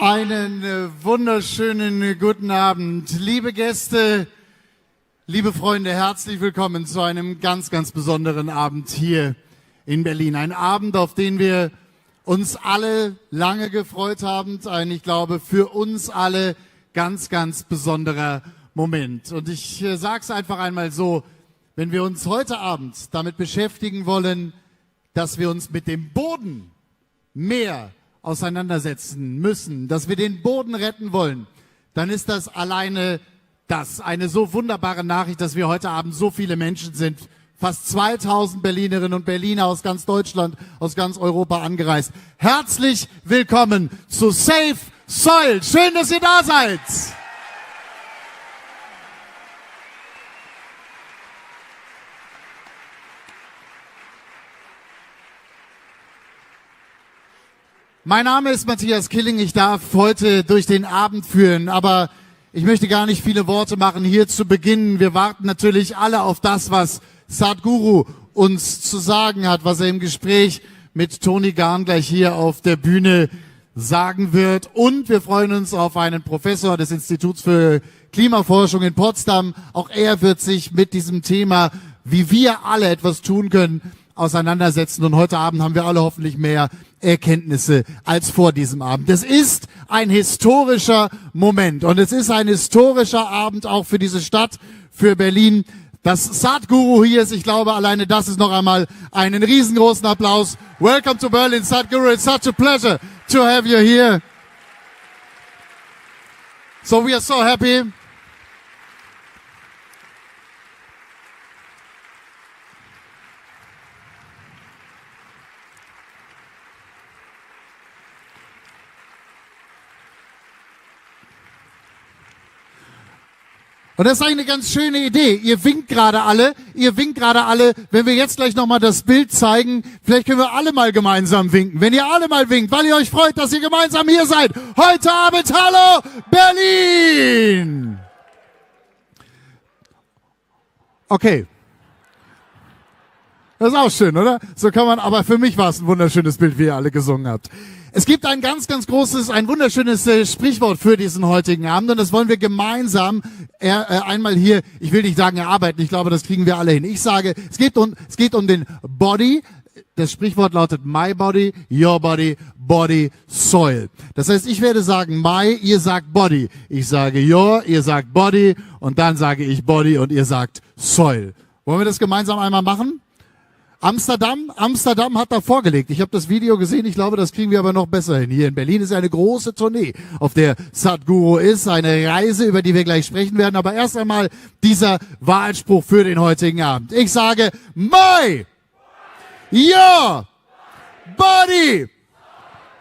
Einen wunderschönen guten Abend. Liebe Gäste, liebe Freunde, herzlich willkommen zu einem ganz, ganz besonderen Abend hier in Berlin. Ein Abend, auf den wir uns alle lange gefreut haben. Ein, ich glaube, für uns alle ganz, ganz besonderer Moment. Und ich sage es einfach einmal so, wenn wir uns heute Abend damit beschäftigen wollen, dass wir uns mit dem Boden mehr auseinandersetzen müssen, dass wir den Boden retten wollen, dann ist das alleine eine so wunderbare Nachricht, dass wir heute Abend so viele Menschen sind. Fast 2000 Berlinerinnen und Berliner aus ganz Deutschland, aus ganz Europa angereist. Herzlich willkommen zu SaveSoil. Schön, dass ihr da seid. Mein Name ist Matthias Killing, ich darf heute durch den Abend führen, aber ich möchte gar nicht viele Worte machen hier zu Beginn. Wir warten natürlich alle auf das, was Sadhguru uns zu sagen hat, was er im Gespräch mit Toni Garrn gleich hier auf der Bühne sagen wird. Und wir freuen uns auf einen Professor des Instituts für Klimaforschung in Potsdam. Auch er wird sich mit diesem Thema, wie wir alle etwas tun können, auseinandersetzen. Und heute Abend haben wir alle hoffentlich mehr Erkenntnisse als vor diesem Abend. Es ist ein historischer Moment und es ist ein historischer Abend auch für diese Stadt, für Berlin. Dass Sadhguru hier ist, ich glaube, alleine das ist noch einmal einen riesengroßen Applaus. Welcome to Berlin, Sadhguru. It's such a pleasure to have you here. So we are so happy. Und das ist eine ganz schöne Idee. Ihr winkt gerade alle. Wenn wir jetzt gleich nochmal das Bild zeigen, vielleicht können wir alle mal gemeinsam winken. Wenn ihr alle mal winkt, weil ihr euch freut, dass ihr gemeinsam hier seid. Heute Abend, hallo Berlin! Okay. Das ist auch schön, oder? So kann man, aber für mich war es ein wunderschönes Bild, wie ihr alle gesungen habt. Es gibt ein ganz, ganz großes, ein wunderschönes Sprichwort für diesen heutigen Abend und das wollen wir gemeinsam einmal hier, ich will nicht sagen erarbeiten, ich glaube, das kriegen wir alle hin. Ich sage, es geht um den Body. Das Sprichwort lautet my body, your body, body, soil. Das heißt, ich werde sagen my, ihr sagt body. Ich sage your, ihr sagt body und dann sage ich body und ihr sagt soil. Wollen wir das gemeinsam einmal machen? Amsterdam hat da vorgelegt. Ich habe das Video gesehen, ich glaube, das kriegen wir aber noch besser hin. Hier in Berlin ist eine große Tournee, auf der Sadhguru ist, eine Reise, über die wir gleich sprechen werden. Aber erst einmal dieser Wahlspruch für den heutigen Abend. Ich sage, my, your, body.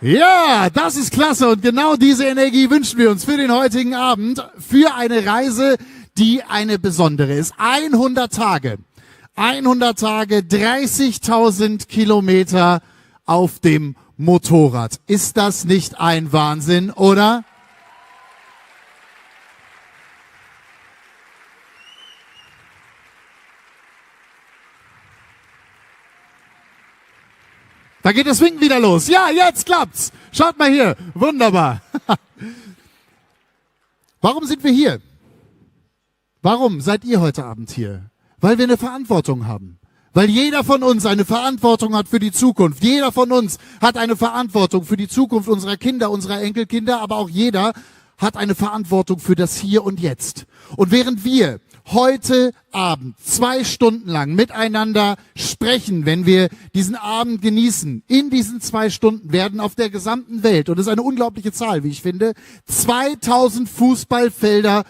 Ja, das ist klasse und genau diese Energie wünschen wir uns für den heutigen Abend, für eine Reise, die eine besondere ist. 100 Tage. 30.000 Kilometer auf dem Motorrad. Ist das nicht ein Wahnsinn, oder? Da geht das Winken wieder los. Ja, jetzt klappt's. Schaut mal hier. Wunderbar. Warum sind wir hier? Warum seid ihr heute Abend hier? Weil wir eine Verantwortung haben. Weil jeder von uns eine Verantwortung hat für die Zukunft. Jeder von uns hat eine Verantwortung für die Zukunft unserer Kinder, unserer Enkelkinder, aber auch jeder hat eine Verantwortung für das Hier und Jetzt. Und während wir heute Abend 2 Stunden lang miteinander sprechen, wenn wir diesen Abend genießen, in diesen 2 Stunden werden auf der gesamten Welt, und das ist eine unglaubliche Zahl, wie ich finde, 2000 Fußballfelder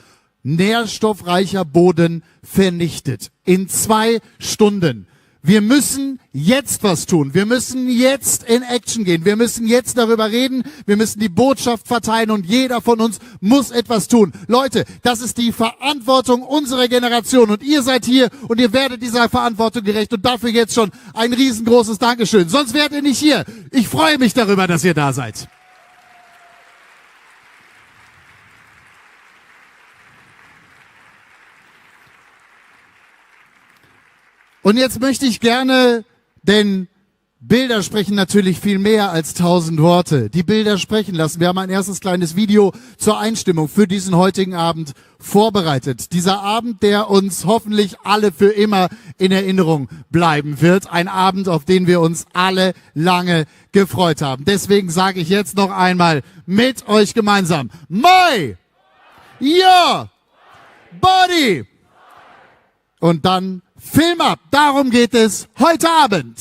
nährstoffreicher Boden vernichtet. In 2 Stunden. Wir müssen jetzt was tun. Wir müssen jetzt in Action gehen. Wir müssen jetzt darüber reden. Wir müssen die Botschaft verteilen und jeder von uns muss etwas tun. Leute, das ist die Verantwortung unserer Generation und ihr seid hier und ihr werdet dieser Verantwortung gerecht und dafür jetzt schon ein riesengroßes Dankeschön. Sonst wärt ihr nicht hier. Ich freue mich darüber, dass ihr da seid. Und jetzt möchte ich gerne den Bilder sprechen natürlich viel mehr als 1000 Worte. Die Bilder sprechen lassen. Wir haben ein erstes kleines Video zur Einstimmung für diesen heutigen Abend vorbereitet. Dieser Abend, der uns hoffentlich alle für immer in Erinnerung bleiben wird. Ein Abend, auf den wir uns alle lange gefreut haben. Deswegen sage ich jetzt noch einmal mit euch gemeinsam: My, your, body. Und dann Film ab. Darum geht es heute Abend.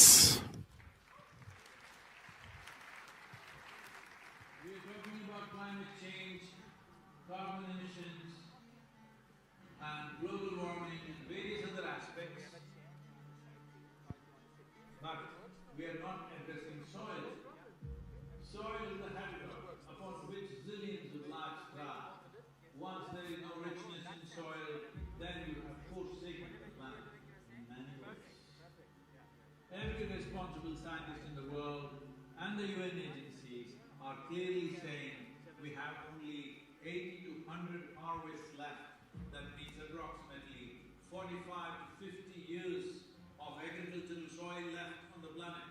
Every responsible scientist in the world and the UN agencies are clearly saying we have only 80 to 100 harvests left. That means approximately 45 to 50 years of agricultural soil left on the planet.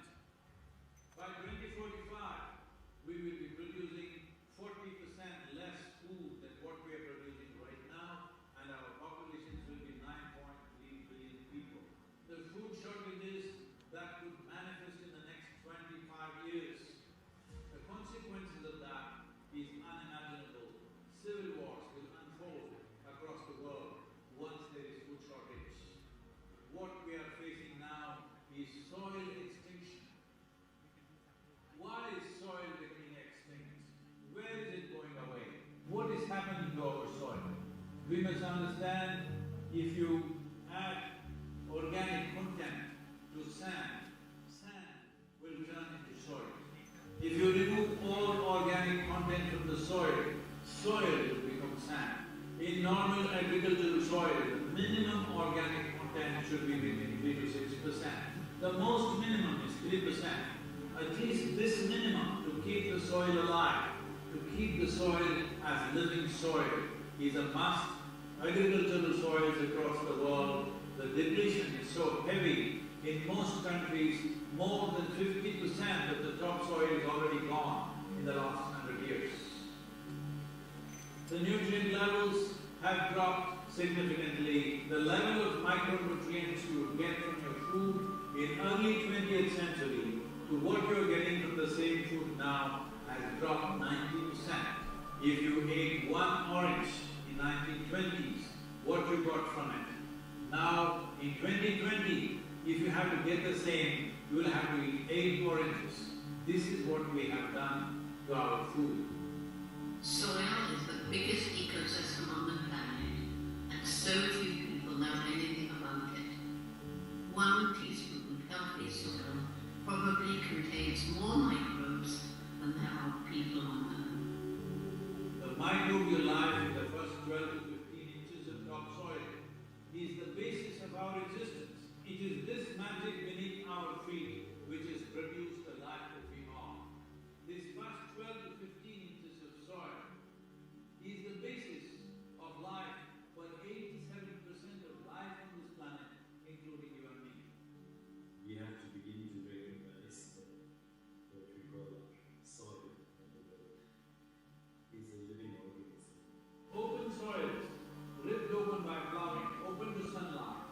By 2045, we will be producing 40% less food than what we are producing right now, and our populations will be 9.3 billion people. The food shortages that could manifest in the next 25 years. The consequences of that is unimaginable. Civil wars will unfold across the world once there is food shortage. What we are facing now is soil extinction. Why is soil becoming extinct? Where is it going away? What is happening to our soil? We must understand, if you add organic content to sand, sand will turn into soil. If you remove all organic content from the soil, soil will become sand. In normal agricultural soil, the minimum organic content should be between 3 to 6%. The most minimum is 3%. At least this minimum to keep the soil alive, to keep the soil as living soil is a must. Agricultural soils across the world, the depletion is so heavy. In most countries, more than 50% of the topsoil is already gone in the last 100 years. The nutrient levels have dropped significantly. The level of micronutrients you would get from your food in early 20th century to what you're getting from the same food now has dropped 90%. If you ate one orange in 1920s, what you got from it? Now, in 2020, if you have to get the same, you will have to eat 8 oranges. This is what we have done to our food. Soil is the biggest ecosystem on the planet, and so few people know anything about it. 1 teaspoon healthy soil probably contains more microbes than there are people on Earth. The microbial life in the first 12 to 15 inches of topsoil is the basis of our existence. It is this magic beneath our feet which has produced the life that we are. This first 12 to 15 inches of soil is the basis of life for 87% of life on this planet, including you and me. We have to begin to recognize that what we call soil and the world is a living organism. Open soils, ripped open by plowing, open to sunlight,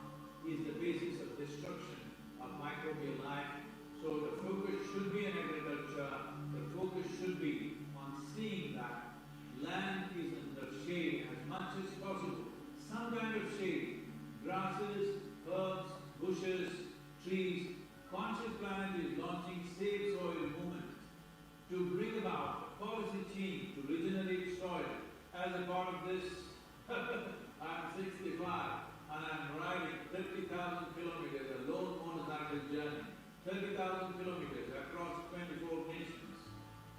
is the basis of destruction of microbial life. So the focus should be in agriculture, the focus should be on seeing that land is in the shade as much as possible. Some kind of shade, grasses, herbs, bushes, trees. Conscious Planet is launching SaveSoil movement to bring about a policy change to regenerate soil. As a part of this, I'm 65 and I'm riding 30,000 kilometers, a lone motorcycle journey, 30,000 kilometers across 24 nations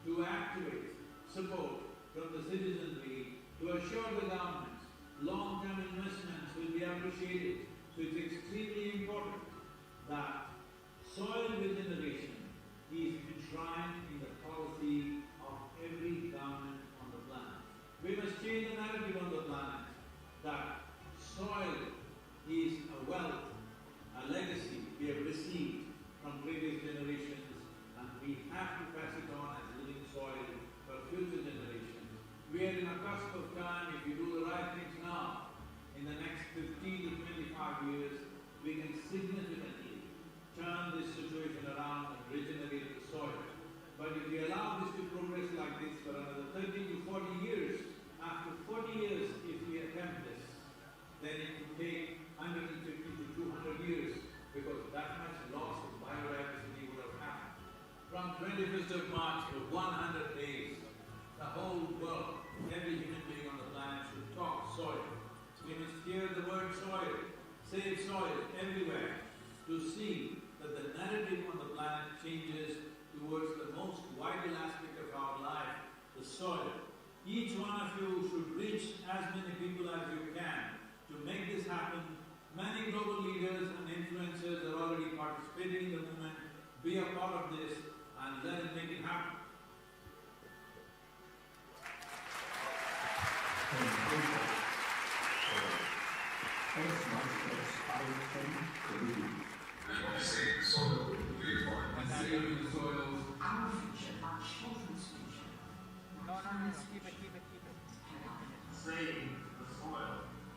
to activate support from the citizenry to assure the government long-term investments will be appreciated. So it's extremely important that soil regeneration is enshrined in the policy of every government on the planet. We must change the narrative on the planet that soil is a wealth, a legacy we have received from previous generations reach as many people as you can. To make this happen, many global leaders and influencers are already participating in the movement. Be a part of this and let it make it happen.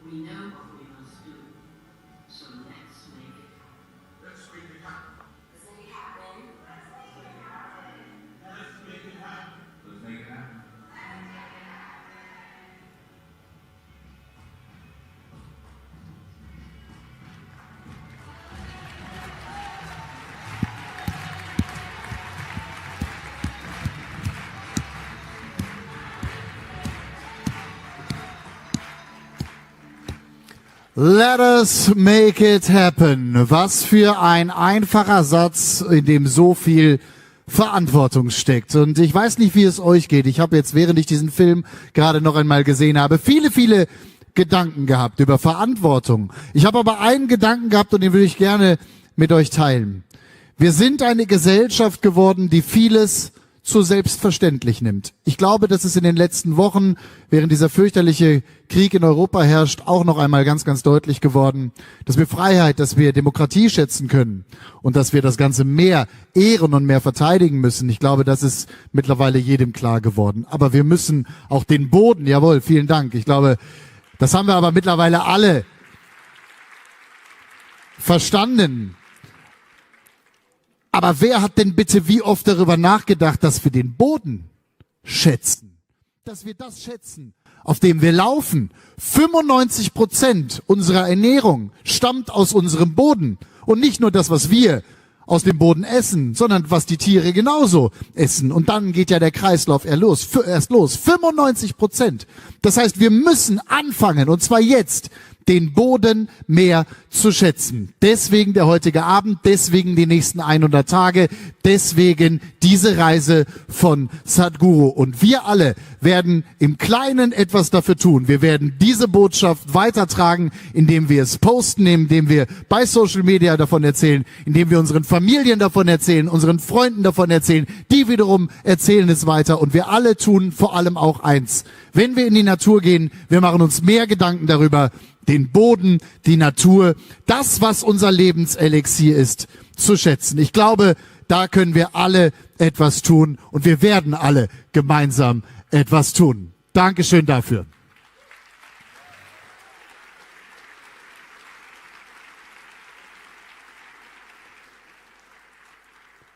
We know what we must do, so let's make it. Let's make it happen. Let's make it happen. Let's make it happen. Let's make it happen. Let us make it happen. Was für ein einfacher Satz, in dem so viel Verantwortung steckt. Und ich weiß nicht, wie es euch geht. Ich habe jetzt, während ich diesen Film gerade noch einmal gesehen habe, viele Gedanken gehabt über Verantwortung. Ich habe aber einen Gedanken gehabt und den würde ich gerne mit euch teilen. Wir sind eine Gesellschaft geworden, die vieles zu selbstverständlich nimmt. Ich glaube, dass es in den letzten Wochen, während dieser fürchterliche Krieg in Europa herrscht, auch noch einmal ganz deutlich geworden, dass wir Freiheit, dass wir Demokratie schätzen können und dass wir das Ganze mehr ehren und mehr verteidigen müssen. Ich glaube, das ist mittlerweile jedem klar geworden. Aber wir müssen auch den Boden, jawohl, vielen Dank. Ich glaube, das haben wir aber mittlerweile alle verstanden. Aber wer hat denn bitte wie oft darüber nachgedacht, dass wir den Boden schätzen? Dass wir das schätzen, auf dem wir laufen. 95% unserer Ernährung stammt aus unserem Boden. Und nicht nur das, was wir aus dem Boden essen, sondern was die Tiere genauso essen. Und dann geht ja der Kreislauf erst los. 95%. Das heißt, wir müssen anfangen, und zwar jetzt, den Boden mehr zu schätzen. Deswegen der heutige Abend, deswegen die nächsten 100 Tage, deswegen diese Reise von Sadhguru. Und wir alle werden im Kleinen etwas dafür tun. Wir werden diese Botschaft weitertragen, indem wir es posten, indem wir bei Social Media davon erzählen, indem wir unseren Familien davon erzählen, unseren Freunden davon erzählen. Die wiederum erzählen es weiter. Und wir alle tun vor allem auch eins. Wenn wir in die Natur gehen, wir machen uns mehr Gedanken darüber, den Boden, die Natur, das, was unser Lebenselixier ist, zu schätzen. Ich glaube, da können wir alle etwas tun und wir werden alle gemeinsam etwas tun. Dankeschön dafür.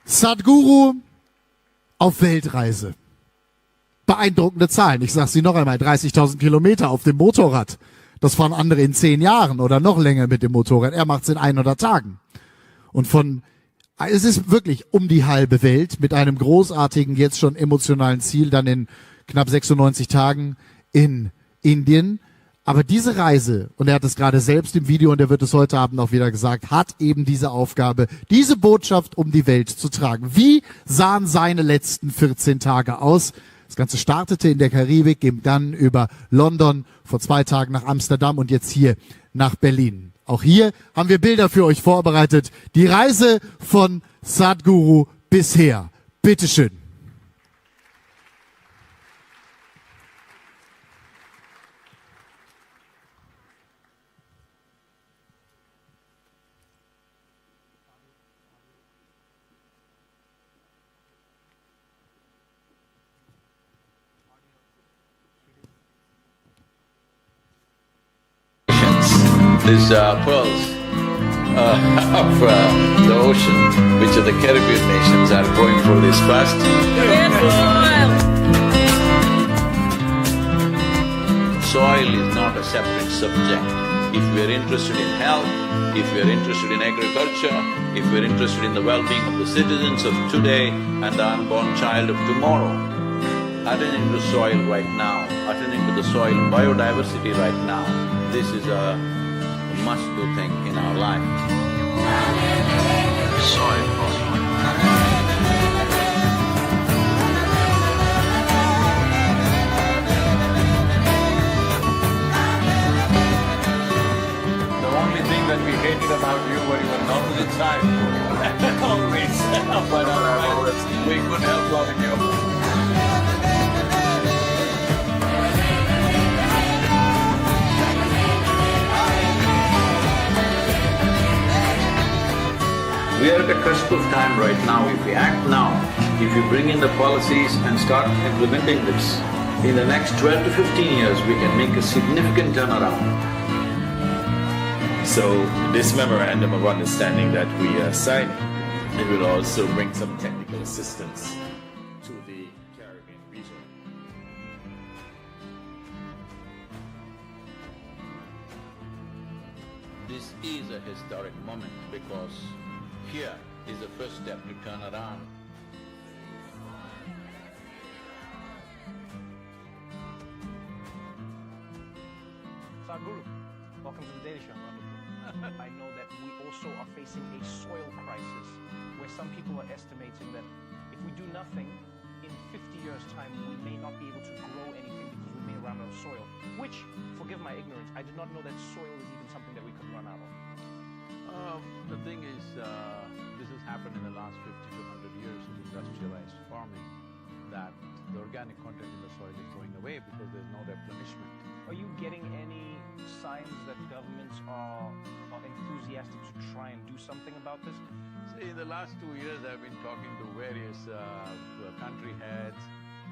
Sadhguru auf Weltreise. Beeindruckende Zahlen. Ich sage sie noch einmal. 30.000 Kilometer auf dem Motorrad. Das fahren andere in 10 Jahren oder noch länger mit dem Motorrad. Er macht es in 100 Tagen. Und es ist wirklich um die halbe Welt mit einem großartigen, jetzt schon emotionalen Ziel, dann in knapp 96 Tagen in Indien. Aber diese Reise, und er hat es gerade selbst im Video und er wird es heute Abend auch wieder gesagt, hat eben diese Aufgabe, diese Botschaft um die Welt zu tragen. Wie sahen seine letzten 14 Tage aus? Das Ganze startete in der Karibik, ging dann über London, vor 2 Tagen nach Amsterdam und jetzt hier nach Berlin. Auch hier haben wir Bilder für euch vorbereitet. Die Reise von Sadhguru bisher. Bitteschön. These pearls of the ocean, which are the Caribbean nations, are going through this fast. Soil is not a separate subject. If we are interested in health, if we are interested in agriculture, if we are interested in the well-being of the citizens of today and the unborn child of tomorrow, attending to soil right now, attending to the soil biodiversity right now, this is a must-do thing in our life. Soil. But otherwise, we could help loving you. We are at a cusp of time right now. If we act now, if we bring in the policies and start implementing this, in the next 12 to 15 years, we can make a significant turnaround. So this memorandum of understanding that we signed, it will also bring some technical assistance to the Caribbean region. This is a historic moment because here is the first step to turn around. Sadhguru, welcome to the Daily Show. I know that we also are facing a soil crisis where some people are estimating that if we do nothing, in 50 years' time we may not be able to grow anything because we may run out of soil. Which, forgive my ignorance, I did not know that soil is even something that we could run out of. The thing is, this has happened in the last 50 to 100 years of industrialized farming, that the organic content in the soil is going away because there's no replenishment. Are you getting any signs that governments are enthusiastic to try and do something about this? See, in the last 2 years I've been talking to various country heads,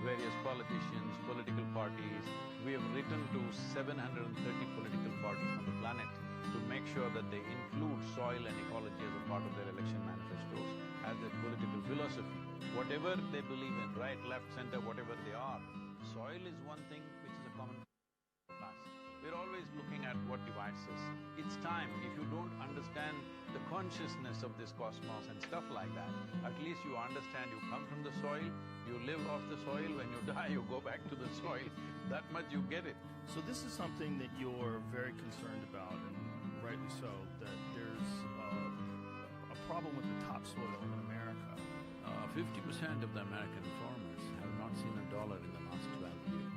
various politicians, political parties. We have written to 730 political parties on the planet to make sure that they include soil and ecology as a part of their election manifestos, as their political philosophy. Whatever they believe in, right, left, center, whatever they are, soil is one thing which is a common class. We're always looking at what divides us. It's time, if you don't understand the consciousness of this cosmos and stuff like that, at least you understand you come from the soil, you live off the soil, when you die you go back to the soil. That much you get it. So this is something that you're very concerned about, and rightly so, that there's a problem with the topsoil in America. 50% of the American farmers have not seen a dollar in the last 12 years.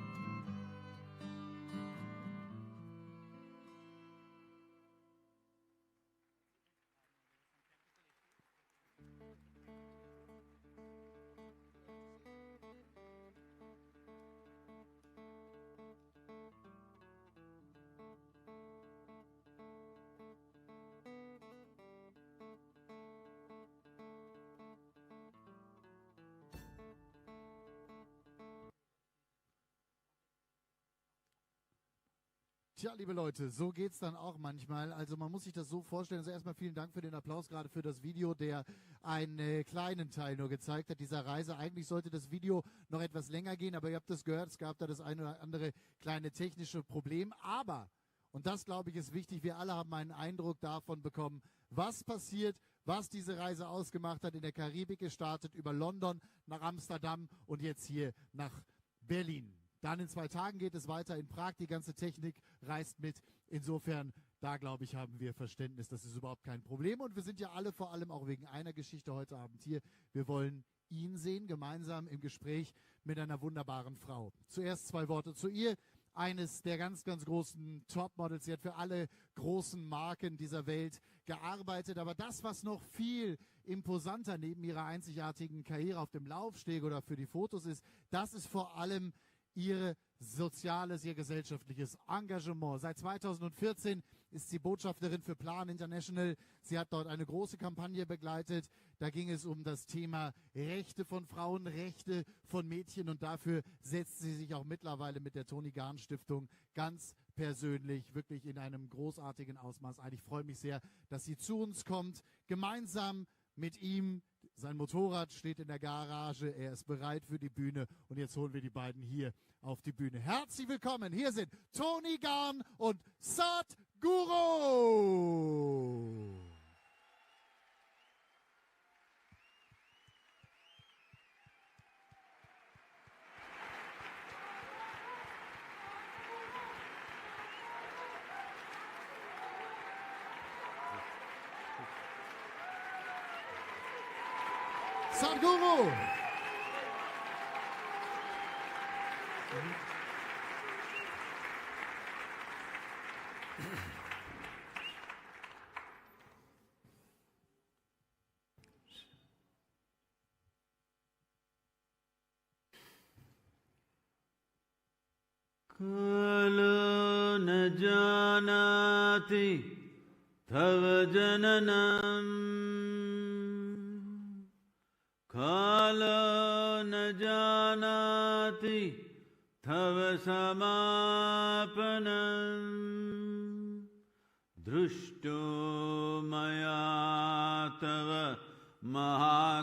Tja, liebe Leute, so geht's dann auch manchmal. Also man muss sich das so vorstellen. Also erstmal vielen Dank für den Applaus gerade für das Video, der einen kleinen Teil nur gezeigt hat dieser Reise. Eigentlich sollte das Video noch etwas länger gehen, aber ihr habt das gehört, es gab da das eine oder andere kleine technische Problem. Aber, und das glaube ich ist wichtig, wir alle haben einen Eindruck davon bekommen, was passiert, was diese Reise ausgemacht hat, in der Karibik gestartet, über London nach Amsterdam und jetzt hier nach Berlin. Dann in 2 Tagen geht es weiter in Prag. Die ganze Technik reist mit. Insofern, da glaube ich, haben wir Verständnis. Das ist überhaupt kein Problem. Und wir sind ja alle vor allem auch wegen einer Geschichte heute Abend hier. Wir wollen ihn sehen, gemeinsam im Gespräch mit einer wunderbaren Frau. Zuerst 2 Worte zu ihr. Eines der ganz, ganz großen Topmodels. Sie hat für alle großen Marken dieser Welt gearbeitet. Aber das, was noch viel imposanter neben ihrer einzigartigen Karriere auf dem Laufsteg oder für die Fotos ist, das ist vor allem ihr soziales, ihr gesellschaftliches Engagement. Seit 2014 ist sie Botschafterin für Plan International. Sie hat dort eine große Kampagne begleitet. Da ging es um das Thema Rechte von Frauen, Rechte von Mädchen. Und dafür setzt sie sich auch mittlerweile mit der Toni Garrn Stiftung ganz persönlich wirklich in einem großartigen Ausmaß ein. Ich freue mich sehr, dass sie zu uns kommt, gemeinsam mit ihm. Sein Motorrad steht in der Garage, er ist bereit für die Bühne und jetzt holen wir die beiden hier auf die Bühne. Herzlich willkommen, hier sind Toni Garrn und Sadhguru. Sadhguru. Kalo na janati tava jananam. Kalo na janati tava samapanam. Drushto maya tava mahakaraha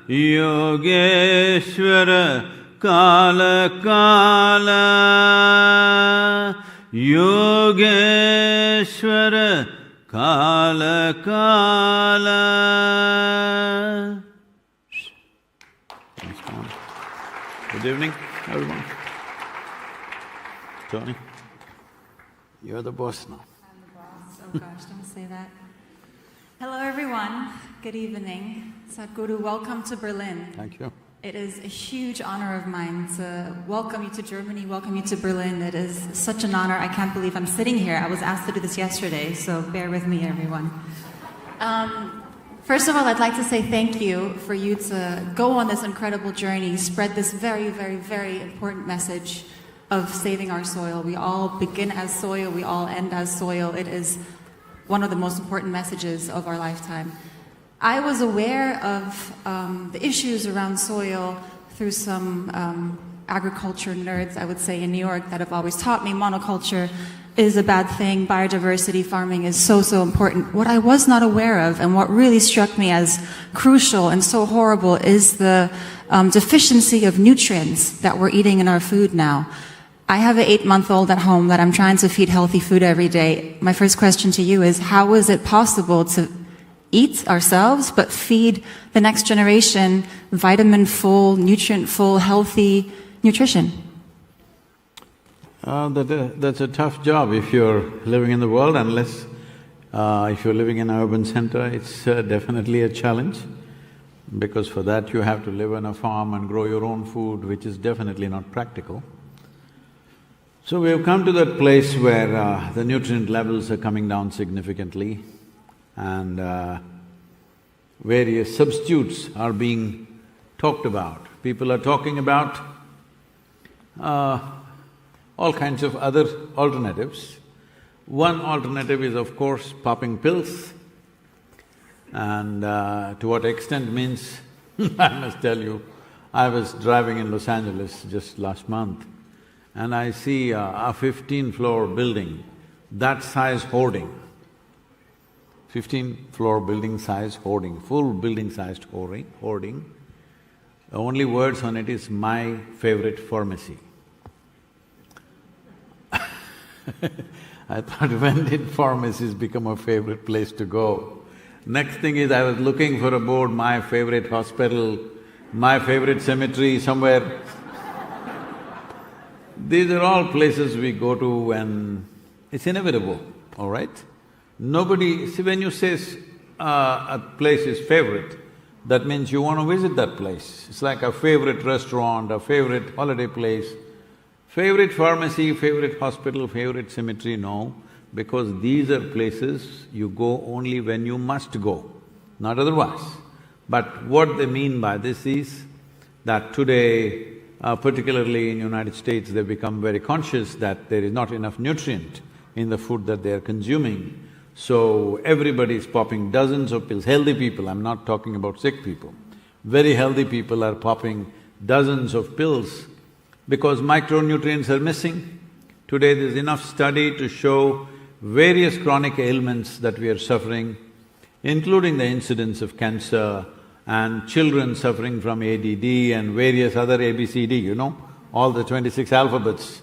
yogeshvara kala kala. Yogeshvara kala kala. Good evening, everyone. Toni, you're the boss now. I'm the boss. Oh gosh, don't say that. Hello everyone, good evening. Sadhguru, welcome to Berlin. Thank you. It is a huge honor of mine to welcome you to Germany, welcome you to Berlin. It is such an honor, I can't believe I'm sitting here. I was asked to do this yesterday, so bear with me everyone. First of all, I'd like to say thank you for you to go on this incredible journey, spread this very, very, very important message of saving our soil. We all begin as soil, we all end as soil. It is one of the most important messages of our lifetime. I was aware of the issues around soil through some agriculture nerds, I would say, in New York that have always taught me monoculture is a bad thing, biodiversity farming is so, so important. What I was not aware of and what really struck me as crucial and so horrible is the deficiency of nutrients that we're eating in our food now. I have an 8-month-old at home that I'm trying to feed healthy food every day. My first question to you is, how is it possible to eat ourselves but feed the next generation vitamin-full, nutrient-full, healthy nutrition? That's a tough job if you're living in the world, unless if you're living in an urban center, it's definitely a challenge, because for that you have to live on a farm and grow your own food, which is definitely not practical. So we have come to that place where the nutrient levels are coming down significantly and various substitutes are being talked about. People are talking about all kinds of other alternatives. One alternative is, of course, popping pills, and to what extent means I must tell you, I was driving in Los Angeles just last month and I see a 15-floor building, that size hoarding, 15-floor building size hoarding, full building-sized hoarding. The only words on it is, "My favorite pharmacy." I thought, when did pharmacies become a favorite place to go? Next thing is, I was looking for a board, "My favorite hospital," "My favorite cemetery," somewhere. These are all places we go to and it's inevitable, all right? Nobody… See, when you say a place is favorite, that means you want to visit that place. It's like a favorite restaurant, a favorite holiday place. Favorite pharmacy, favorite hospital, favorite cemetery, no, because these are places you go only when you must go, not otherwise. But what they mean by this is that today, particularly in United States, they've become very conscious that there is not enough nutrient in the food that they are consuming. So everybody is popping dozens of pills. Healthy people, I'm not talking about sick people. Very healthy people are popping dozens of pills because micronutrients are missing. Today there's enough study to show various chronic ailments that we are suffering, including the incidence of cancer and children suffering from ADD and various other ABCD, you know, all the 26 alphabets.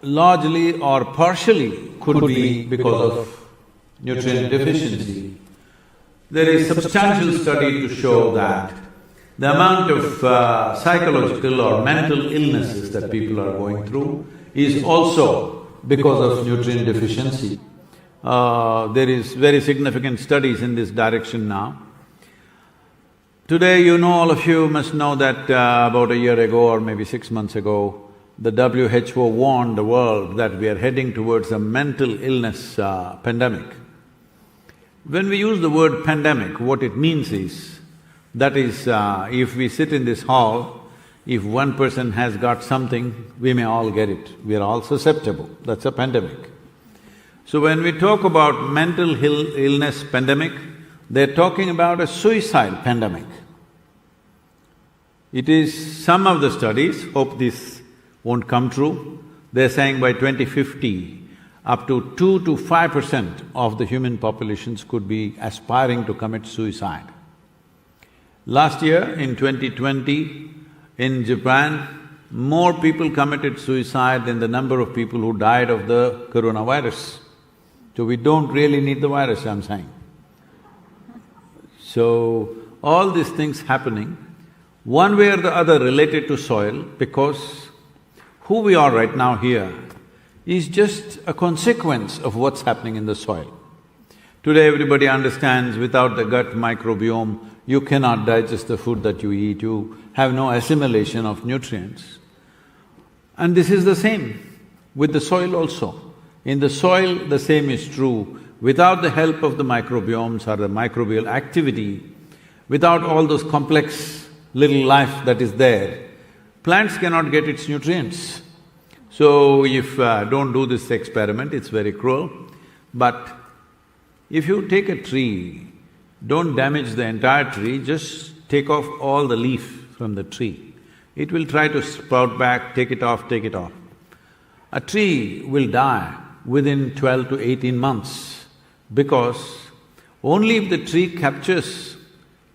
Largely or partially could be because of nutrient deficiency. There is substantial study to show that the amount of psychological or mental illnesses that people are going through is also because of nutrient deficiency. There is very significant studies in this direction now. Today, you know, all of you must know that about a year ago or maybe 6 months ago, the WHO warned the world that we are heading towards a mental illness pandemic. When we use the word pandemic, what it means is, that is, if we sit in this hall, if one person has got something, we may all get it. We are all susceptible, that's a pandemic. So when we talk about mental illness pandemic, they're talking about a suicide pandemic. It is some of the studies, hope this won't come true, they're saying by 2050, up to 2 to 5% of the human populations could be aspiring to commit suicide. Last year, in 2020, in Japan, more people committed suicide than the number of people who died of the coronavirus. So we don't really need the virus, I'm saying. So, all these things happening, one way or the other related to soil, because who we are right now here is just a consequence of what's happening in the soil. Today everybody understands without the gut microbiome, you cannot digest the food that you eat, you have no assimilation of nutrients. And this is the same with the soil also. In the soil, the same is true. Without the help of the microbiomes or the microbial activity, without all those complex little life that is there, plants cannot get its nutrients. So if don't do this experiment, it's very cruel. But if you take a tree, don't damage the entire tree, just take off all the leaf from the tree. It will try to sprout back, take it off, take it off. A tree will die within 12 to 18 months because only if the tree captures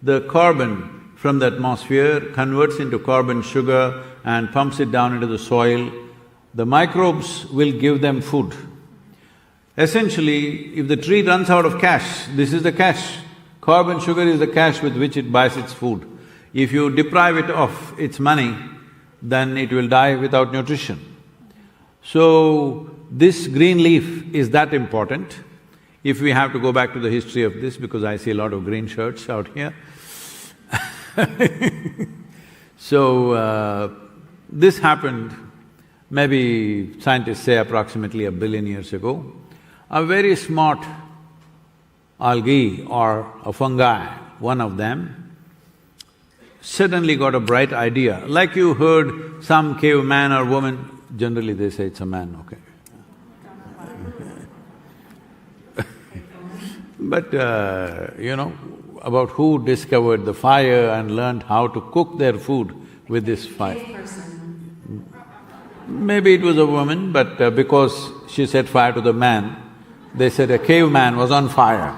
the carbon from the atmosphere, converts into carbon sugar and pumps it down into the soil, the microbes will give them food. Essentially, if the tree runs out of cash, this is the cash. Carbon sugar is the cash with which it buys its food. If you deprive it of its money, then it will die without nutrition. So, this green leaf is that important. If we have to go back to the history of this, because I see a lot of green shirts out here So, this happened maybe scientists say approximately 1 billion years ago. A very smart algae or a fungi, one of them, suddenly got a bright idea. Like you heard some caveman or woman, generally they say it's a man, okay. But you know, about who discovered the fire and learned how to cook their food with this fire. Maybe it was a woman, but because she set fire to the man, they said a caveman was on fire.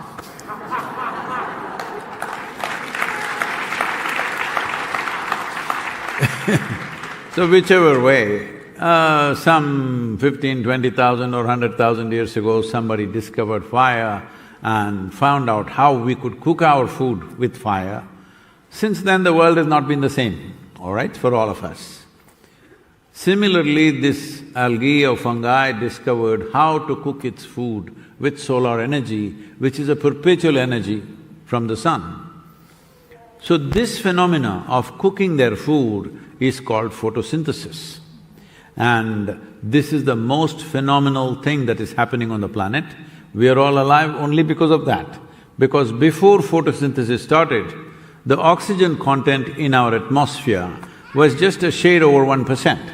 So whichever way, some 15, 20,000 or 100,000 years ago, somebody discovered fire and found out how we could cook our food with fire. Since then, the world has not been the same, all right, for all of us. Similarly, this algae or fungi discovered how to cook its food with solar energy, which is a perpetual energy from the sun. So this phenomena of cooking their food is called photosynthesis. And this is the most phenomenal thing that is happening on the planet. We are all alive only because of that. Because before photosynthesis started, the oxygen content in our atmosphere was just a shade over 1%.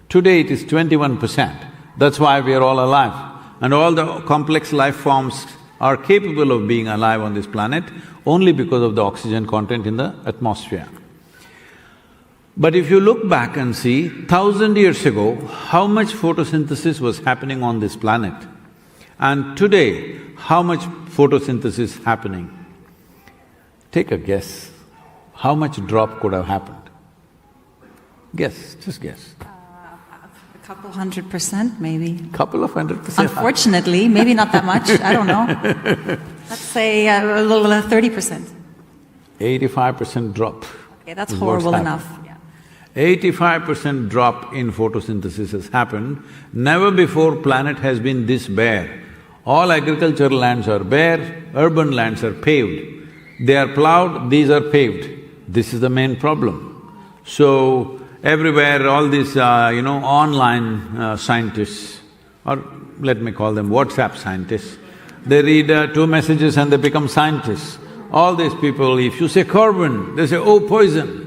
Today it is 21%. That's why we are all alive. And all the complex life forms are capable of being alive on this planet only because of the oxygen content in the atmosphere. But if you look back and see, 1,000 years ago, how much photosynthesis was happening on this planet, and today, how much photosynthesis is happening, take a guess, how much drop could have happened? Guess, just guess. A couple 100%, maybe. Couple of 100%? Unfortunately, maybe not that much, I don't know. Let's say a little 30%. 85% drop. Okay, that's horrible enough. 85% drop in photosynthesis has happened. Never before planet has been this bare. All agricultural lands are bare, urban lands are paved. They are plowed, these are paved. This is the main problem. So, everywhere all these online scientists, or let me call them WhatsApp scientists, they read 2 messages and they become scientists. All these people, if you say carbon, they say, oh, poison.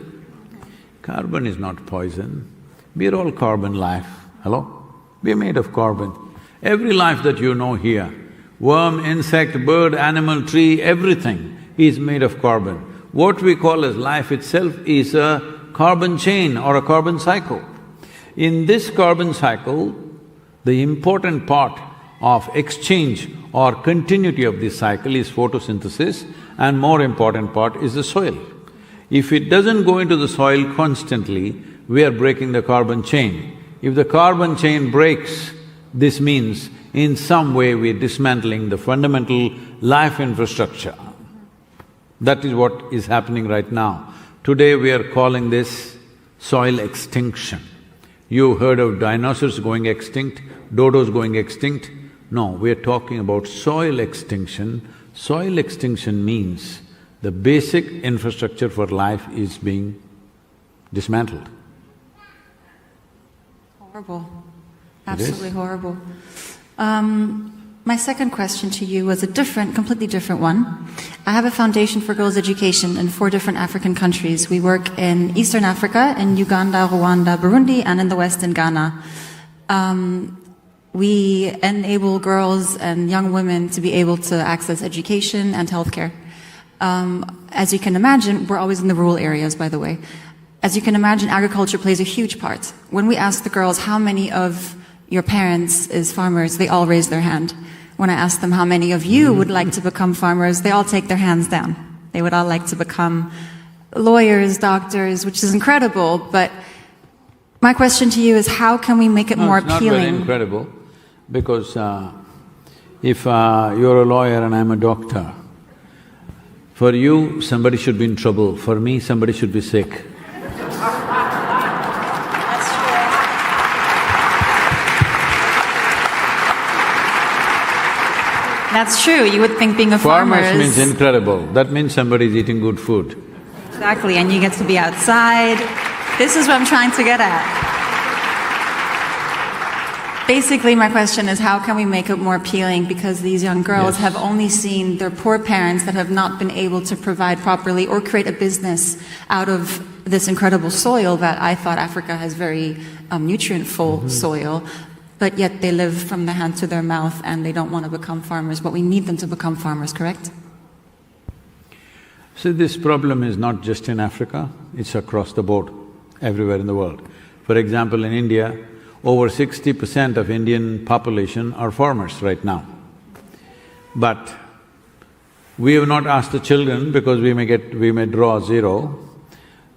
Carbon is not poison. We're all carbon life, hello? We're made of carbon. Every life that you know here, worm, insect, bird, animal, tree, everything is made of carbon. What we call as life itself is a carbon chain or a carbon cycle. In this carbon cycle, the important part of exchange or continuity of this cycle is photosynthesis, and more important part is the soil. If it doesn't go into the soil constantly, we are breaking the carbon chain. If the carbon chain breaks, this means in some way we're dismantling the fundamental life infrastructure. That is what is happening right now. Today we are calling this soil extinction. You heard of dinosaurs going extinct, dodos going extinct? No, we are talking about soil extinction. Soil extinction means the basic infrastructure for life is being dismantled. Horrible. Absolutely horrible. My second question to you was a completely different one. I have a foundation for girls' education in 4 different African countries. We work in Eastern Africa, in Uganda, Rwanda, Burundi, and in the West in Ghana. We enable girls and young women to be able to access education and healthcare. As you can imagine, we're always in the rural areas, by the way. As you can imagine, agriculture plays a huge part. When we ask the girls, how many of your parents is farmers, they all raise their hand. When I ask them how many of you would like to become farmers, they all take their hands down. They would all like to become lawyers, doctors, which is incredible, but my question to you is how can we make it more appealing? It's not very incredible, because if you're a lawyer and I'm a doctor, for you, somebody should be in trouble. For me, somebody should be sick. That's true. You would think being a farmer Farmers means incredible. That means somebody is eating good food. Exactly, and you get to be outside. This is what I'm trying to get at. Basically, my question is how can we make it more appealing, because these young girls have only seen their poor parents that have not been able to provide properly or create a business out of this incredible soil that I thought Africa has very nutrient-full soil. But yet they live from the hand to their mouth and they don't want to become farmers, but we need them to become farmers, correct? So this problem is not just in Africa, it's across the board, everywhere in the world. For example, in India, over 60% of Indian population are farmers right now. But we have not asked the children because we may draw zero.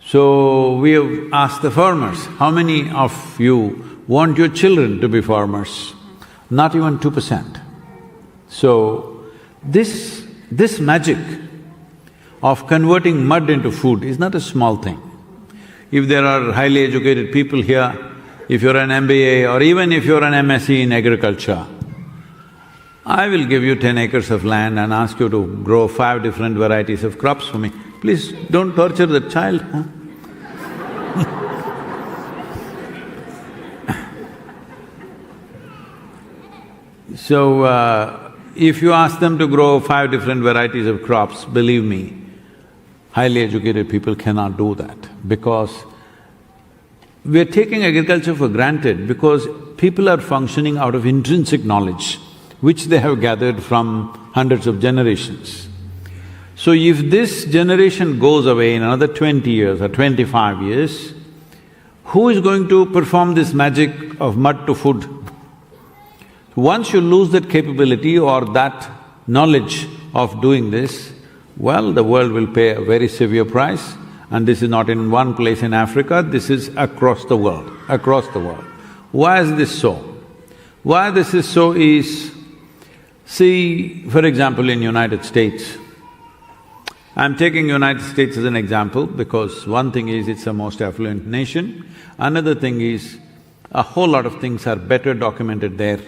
So we have asked the farmers, how many of you want your children to be farmers? Not even 2%. So, this magic of converting mud into food is not a small thing. If there are highly educated people here, if you're an MBA or even if you're an MSc in agriculture, I will give you 10 acres of land and ask you to grow 5 different varieties of crops for me. Please don't torture the child, huh? So, if you ask them to grow 5 different varieties of crops, believe me, highly educated people cannot do that, because we're taking agriculture for granted because people are functioning out of intrinsic knowledge, which they have gathered from hundreds of generations. So if this generation goes away in another 20 years or 25 years, who is going to perform this magic of mud to food? Once you lose that capability or that knowledge of doing this, well, the world will pay a very severe price, and this is not in one place in Africa, this is across the world, across the world. Why is this so? Why this is so is, see, for example, in United States, I'm taking United States as an example because one thing is it's the most affluent nation, another thing is a whole lot of things are better documented there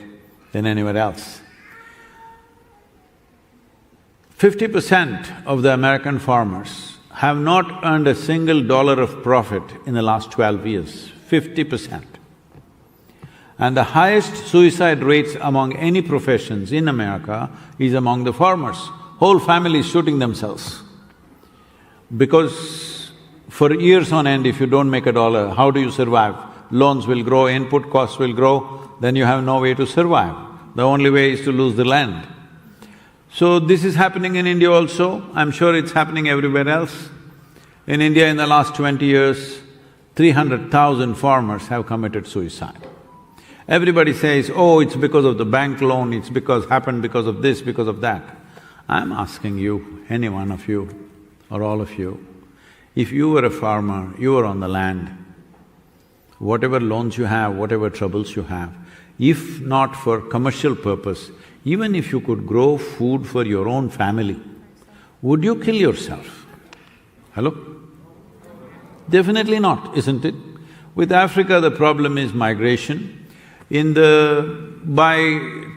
than anywhere else. 50% of the American farmers have not earned a single dollar of profit in the last 12 years, 50%. And the highest suicide rates among any professions in America is among the farmers. Whole families shooting themselves. Because For years on end, if you don't make $1, how do you survive? Loans will grow, input costs will grow, then you have no way to survive. The only way is to lose the land. So this is happening in India also, I'm sure it's happening everywhere else. In India, in the last 20 years, 300,000 farmers have committed suicide. Everybody says, oh, it's because of the bank loan, it's happened because of this, because of that. I'm asking you, any one of you or all of you, if you were a farmer, you were on the land, whatever loans you have, whatever troubles you have, if not for commercial purpose, even if you could grow food for your own family, would you kill yourself? Hello? Definitely not, isn't it? With Africa, the problem is migration. By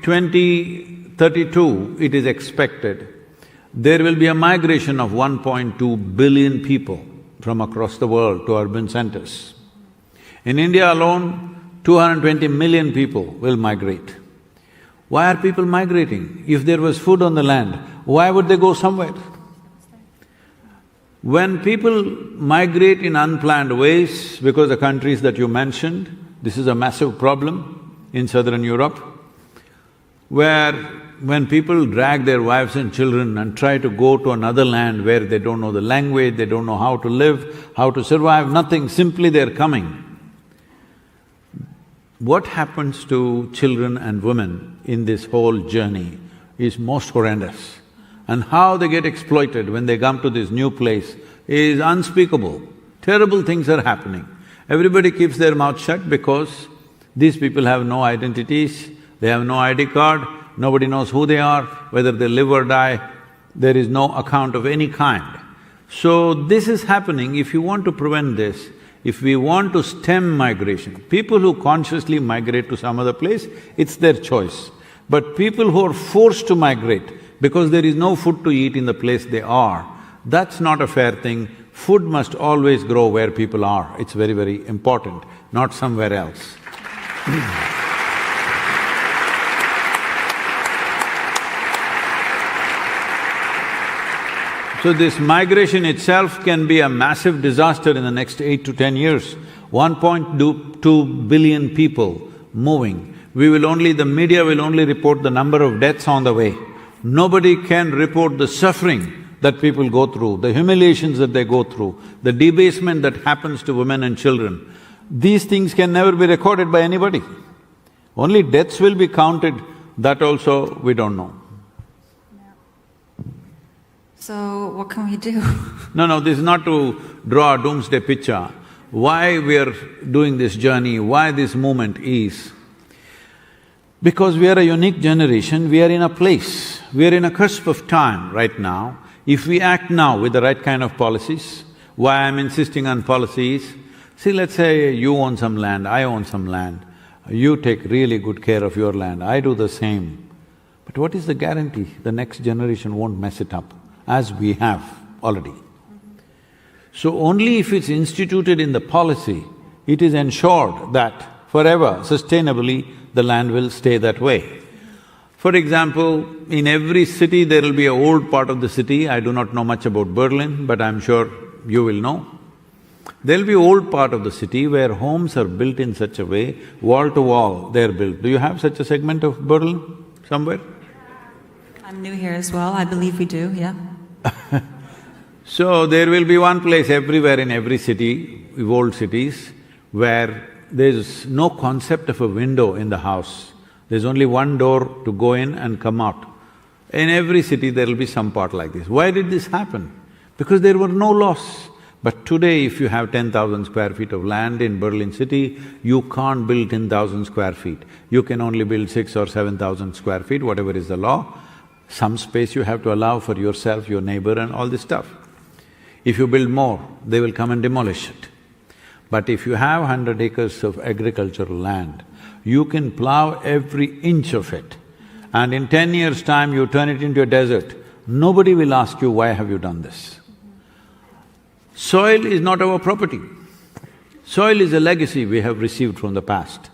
2032, it is expected there will be a migration of 1.2 billion people from across the world to urban centers. In India alone, 220 million people will migrate. Why are people migrating? If there was food on the land, why would they go somewhere? When people migrate in unplanned ways, because the countries that you mentioned, this is a massive problem in southern Europe, where when people drag their wives and children and try to go to another land where they don't know the language, they don't know how to live, how to survive, nothing, simply they're coming. What happens to children and women in this whole journey is most horrendous. And how they get exploited when they come to this new place is unspeakable. Terrible things are happening. Everybody keeps their mouth shut because these people have no identities, they have no ID card, nobody knows who they are, whether they live or die, there is no account of any kind. So this is happening. If you want to prevent this, if we want to stem migration, people who consciously migrate to some other place, it's their choice. But people who are forced to migrate because there is no food to eat in the place they are, that's not a fair thing. Food must always grow where people are, it's very, very important, not somewhere else. So this migration itself can be a massive disaster in the next 8 to 10 years. 1.2 billion people moving. The media will only report the number of deaths on the way. Nobody can report the suffering that people go through, the humiliations that they go through, the debasement that happens to women and children. These things can never be recorded by anybody. Only deaths will be counted, that also we don't know. So what can we do? No, this is not to draw a doomsday picture. Why we are doing this journey, why this movement is, because we are a unique generation, we are in a place, we are in a cusp of time right now. If we act now with the right kind of policies, why I'm insisting on policies, see, let's say you own some land, I own some land, you take really good care of your land, I do the same. But what is the guarantee the next generation won't mess it up, as we have already? So only if it's instituted in the policy, it is ensured that forever, sustainably, the land will stay that way. For example, in every city there will be an old part of the city. I do not know much about Berlin, but I'm sure you will know. There'll be old part of the city where homes are built in such a way, wall to wall they're built. Do you have such a segment of Berlin somewhere? I'm new here as well, I believe we do, yeah. So there will be one place everywhere in every city, old cities, where there's no concept of a window in the house. There's only one door to go in and come out. In every city there will be some part like this. Why did this happen? Because there were no laws. But today if you have 10,000 square feet of land in Berlin city, you can't build 10,000 square feet. You can only build 6,000 or 7,000 square feet, whatever is the law. Some space you have to allow for yourself, your neighbor and all this stuff. If you build more, they will come and demolish it. But if you have 100 acres of agricultural land, you can plow every inch of it, and in 10 years' time you turn it into a desert, nobody will ask you, why have you done this? Soil is not our property. Soil is a legacy we have received from the past.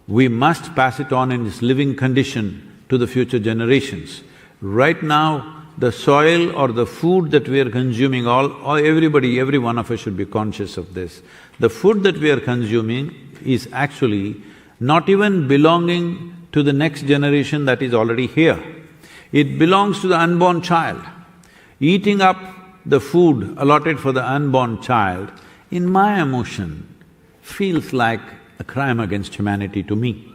We must pass it on in its living condition to the future generations. Right now, the soil or the food that we are consuming, everybody, every one of us should be conscious of this. The food that we are consuming is actually not even belonging to the next generation that is already here. It belongs to the unborn child. Eating up the food allotted for the unborn child, in my emotion, feels like a crime against humanity to me.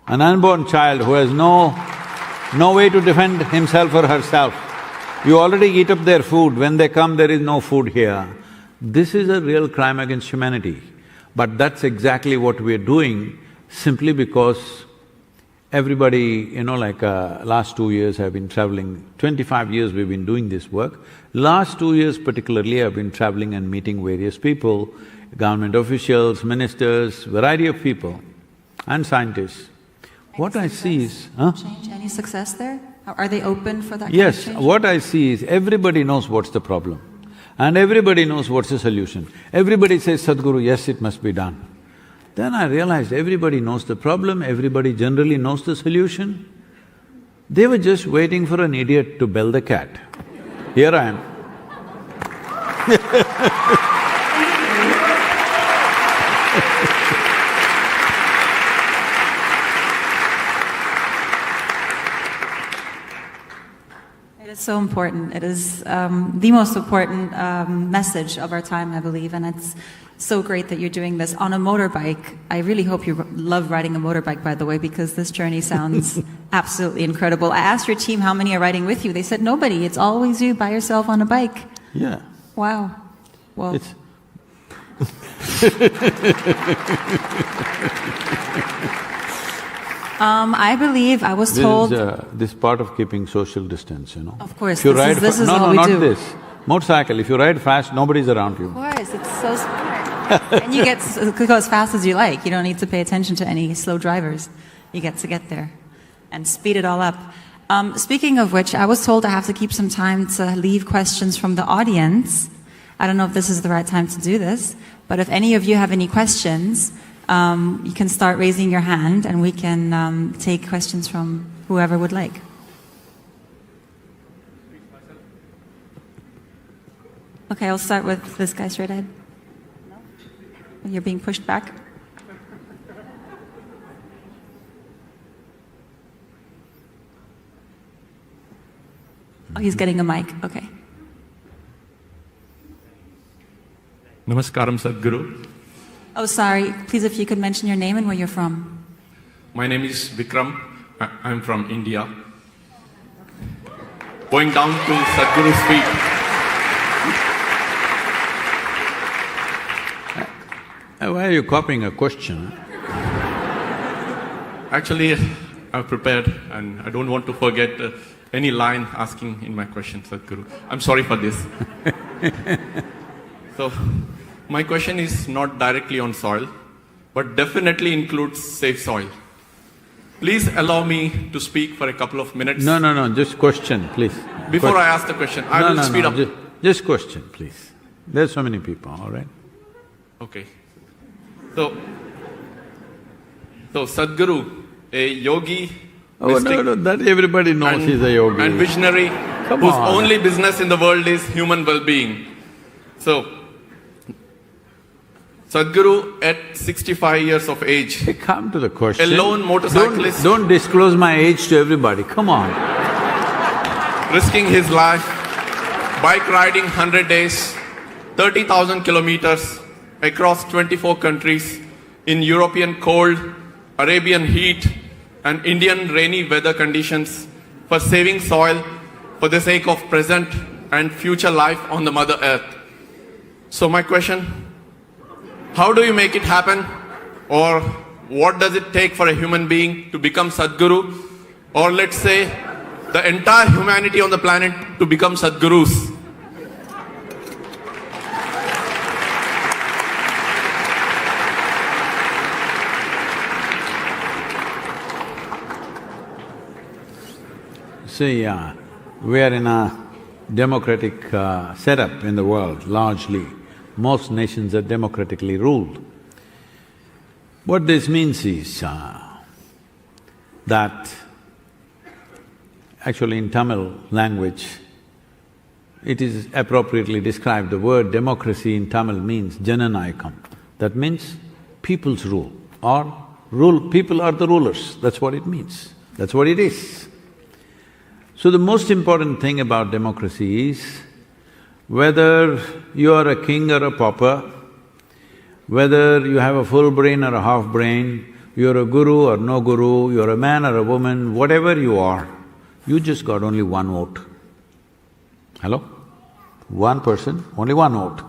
An unborn child who has no way to defend himself or herself, you already eat up their food, when they come there is no food here. This is a real crime against humanity. But that's exactly what we're doing, simply because everybody, last 2 years I've been traveling, 25 years we've been doing this work. Last 2 years particularly I've been traveling and meeting various people, government officials, ministers, variety of people and scientists. What I see is… Change? Any success there? Are they open for that kind of Yes, change? what I see is everybody knows what's the problem and everybody knows what's the solution. Everybody says, Sadhguru, yes, it must be done. Then I realized everybody knows the problem, everybody generally knows the solution. They were just waiting for an idiot to bell the cat. Here I am. It is so important. It is the most important message of our time, I believe, and it's so great that you're doing this on a motorbike. I really hope you love riding a motorbike, by the way, because this journey sounds absolutely incredible. I asked your team how many are riding with you. They said nobody. It's always you by yourself on a bike. Yeah. Wow. Well… It's I believe I was told… this part of keeping social distance, Of course, If you ride this is no, all no, we not do. this. Motorcycle, if you ride fast, nobody's around you. Of course, it's so smart. And you could go as fast as you like. You don't need to pay attention to any slow drivers. You get to get there and speed it all up. Speaking of which, I was told I have to keep some time to leave questions from the audience. I don't know if this is the right time to do this, but if any of you have any questions, you can start raising your hand and we can take questions from whoever would like. Okay, I'll start with this guy straight ahead. No? You're being pushed back. Oh, he's getting a mic, okay. Namaskaram, Sadhguru. Oh, sorry, please if you could mention your name and where you're from. My name is Vikram. I'm from India. Going down to Sadhguru's feet. Why are you copying a question? Actually, I've prepared and I don't want to forget any line asking in my question, Sadhguru. I'm sorry for this. So, my question is not directly on soil, but definitely includes SaveSoil. Please allow me to speak for a couple of minutes. No, just question, please. Before I ask the question, I will speed up. Just question, please. There's so many people, all right? Okay. So Sadhguru, a yogi, mystic, no, that everybody knows he's a yogi. And visionary, whose only business in the world is human well-being. So, Sadhguru at 65 years of age… Hey, come to the question. A lone motorcyclist… Don't disclose my age to everybody, come on. Risking his life, bike riding 100 days, 30,000 kilometers, across 24 countries, in European cold, Arabian heat, and Indian rainy weather conditions, for saving soil for the sake of present and future life on the Mother Earth. So my question, how do you make it happen? Or what does it take for a human being to become Sadhguru? Or let's say, the entire humanity on the planet to become Sadhgurus? See, we are in a democratic setup in the world, largely. Most nations are democratically ruled. What this means is that Actually, in Tamil language, it is appropriately described. The word democracy in Tamil means jananayakam. That means people's rule, or people are the rulers, that's what it means, that's what it is. So the most important thing about democracy is, whether you are a king or a pauper, whether you have a full brain or a half brain, you're a guru or no guru, you're a man or a woman, whatever you are, you just got only one vote. Hello? One person, only one vote.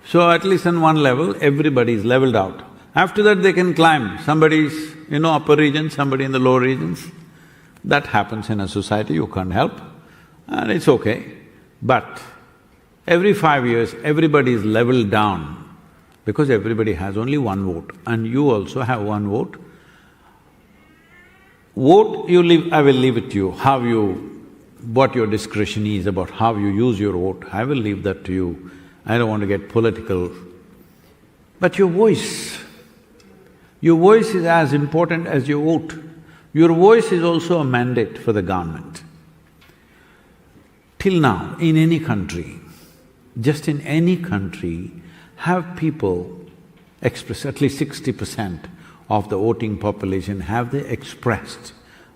So at least on one level, everybody is leveled out. After that they can climb, somebody's, upper region, somebody in the lower regions. That happens in a society, you can't help, and it's okay. But every 5 years, everybody is leveled down because everybody has only one vote, and you also have one vote. Vote, I will leave it to you, what your discretion is about how you use your vote, I will leave that to you. I don't want to get political. But your voice is as important as your vote. Your voice is also a mandate for the government. Till now, in any country, just in any country, have people express, at least 60% of the voting population, have they expressed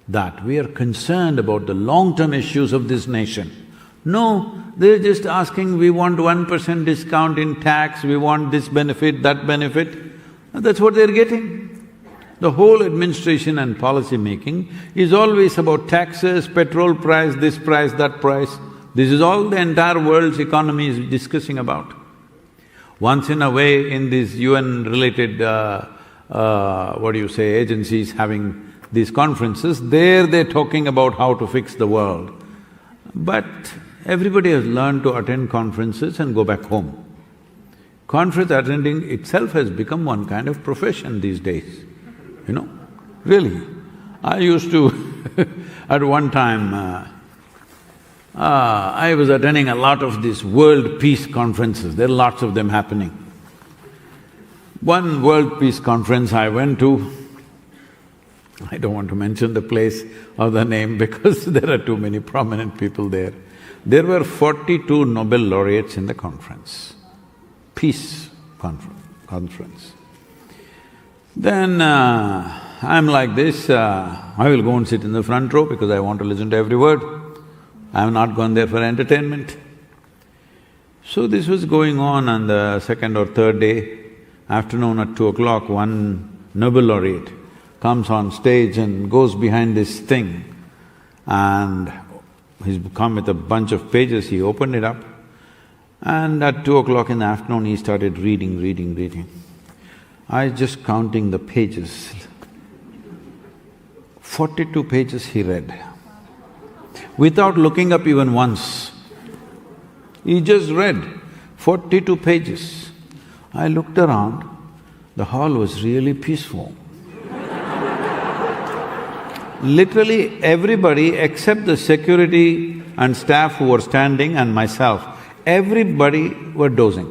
that we are concerned about the long-term issues of this nation? No, they're just asking, we want 1% discount in tax, we want this benefit, that benefit, and that's what they're getting. The whole administration and policy making is always about taxes, petrol price, this price, that price. This is all the entire world's economy is discussing about. Once in a way, in these UN-related, agencies having these conferences, they're talking about how to fix the world. But everybody has learned to attend conferences and go back home. Conference attending itself has become one kind of profession these days, really. I used to at one time, I was attending a lot of these world peace conferences, there are lots of them happening. One world peace conference I went to, I don't want to mention the place or the name because there are too many prominent people there. There were 42 Nobel laureates in the conference, peace conference. Then I'm like this, I will go and sit in the front row because I want to listen to every word. I have not gone there for entertainment. So this was going on the second or third day, afternoon at 2 o'clock, one Nobel laureate comes on stage and goes behind this thing, and he's come with a bunch of pages. He opened it up, and at 2 o'clock in the afternoon he started reading. I was just counting the pages. 42 pages he read, without looking up even once. He just read 42 pages. I looked around, the hall was really peaceful. Literally everybody except the security and staff who were standing and myself, everybody were dozing.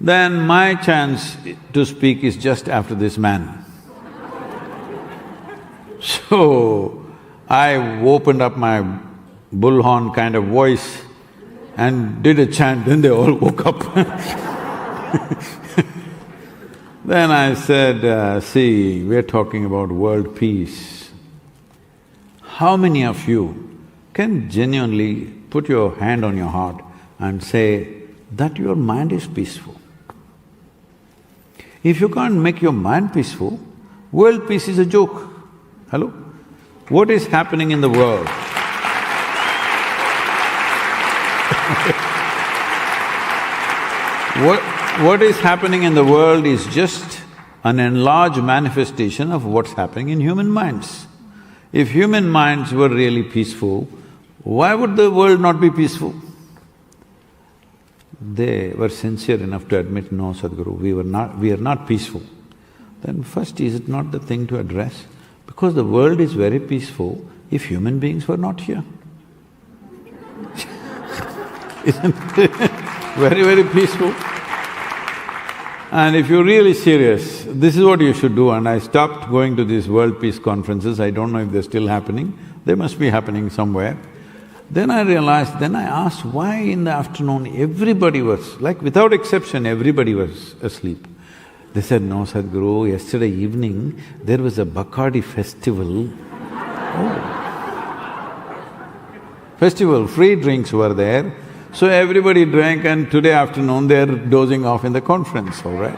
Then my chance to speak is just after this man. So, I opened up my bullhorn kind of voice and did a chant, then they all woke up. Then I said, see, we're talking about world peace. How many of you can genuinely put your hand on your heart and say that your mind is peaceful? If you can't make your mind peaceful, world peace is a joke. Hello? What is happening in the world? What is happening in the world is just an enlarged manifestation of what's happening in human minds. If human minds were really peaceful, why would the world not be peaceful? They were sincere enough to admit, no, Sadhguru, we are not peaceful. Then first, is it not the thing to address? Because the world is very peaceful if human beings were not here. Isn't it very, very peaceful? And if you're really serious, this is what you should do. And I stopped going to these world peace conferences, I don't know if they're still happening, they must be happening somewhere. Then I realized, then I asked why in the afternoon everybody was, like without exception, everybody was asleep. They said, no, Sadhguru, yesterday evening there was a Bacardi festival. Oh. Festival, free drinks were there, so everybody drank and today afternoon they're dozing off in the conference, all right?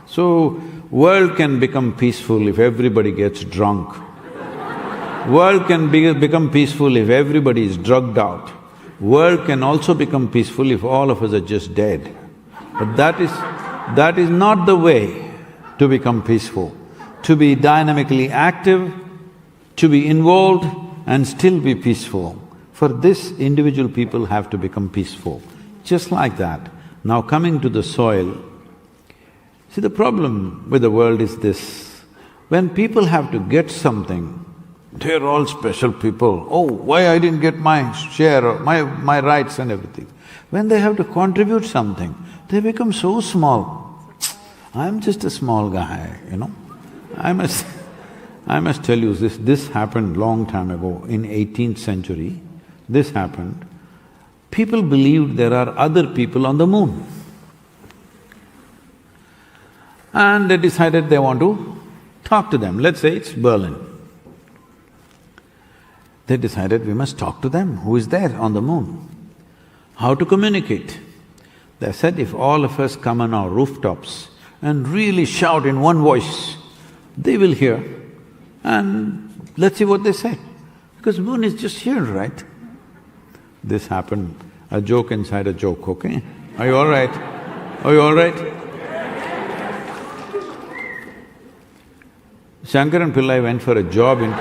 So, world can become peaceful if everybody gets drunk. World can become peaceful if everybody is drugged out. World can also become peaceful if all of us are just dead. But that is not the way to become peaceful. To be dynamically active, to be involved and still be peaceful. For this, individual people have to become peaceful. Just like that. Now coming to the soil, see the problem with the world is this, when people have to get something, they're all special people. Oh, why I didn't get my share or my rights and everything. When they have to contribute something, they become so small. I'm just a small guy, you know. I must tell you this happened long time ago, in 18th century, this happened. People believed there are other people on the moon. And they decided they want to talk to them. Let's say it's Berlin. They decided we must talk to them, who is there on the moon. How to communicate? They said if all of us come on our rooftops and really shout in one voice, they will hear and let's see what they say. Because moon is just here, right? This happened, a joke inside a joke, okay? Are you all right? Are you all right? Shankaran Pillai went for a job in…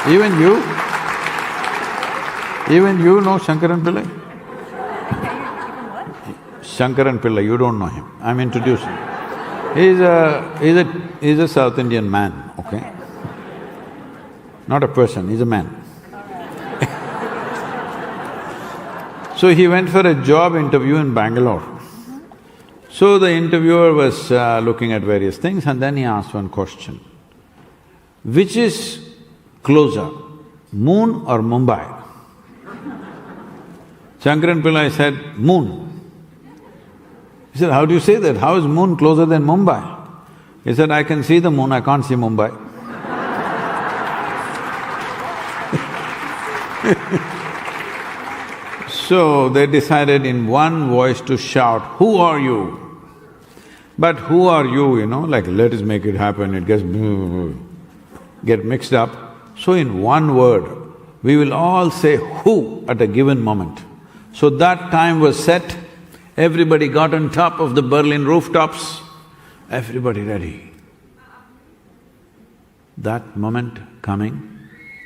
Even you know Shankaran Pillai? Shankaran Pillai, you don't know him, I'm introducing. He's a South Indian man, okay? Not a person, he's a man. So he went for a job interview in Bangalore. So the interviewer was looking at various things and then he asked one question. Which is closer, moon or Mumbai? Shankaran Pillai said, moon. He said, how do you say that? How is moon closer than Mumbai? He said, I can see the moon, I can't see Mumbai. So they decided in one voice to shout, who are you? But who are you, like let us make it happen, it gets get mixed up. So in one word, we will all say who at a given moment. So that time was set, everybody got on top of the Berlin rooftops, everybody ready. That moment coming,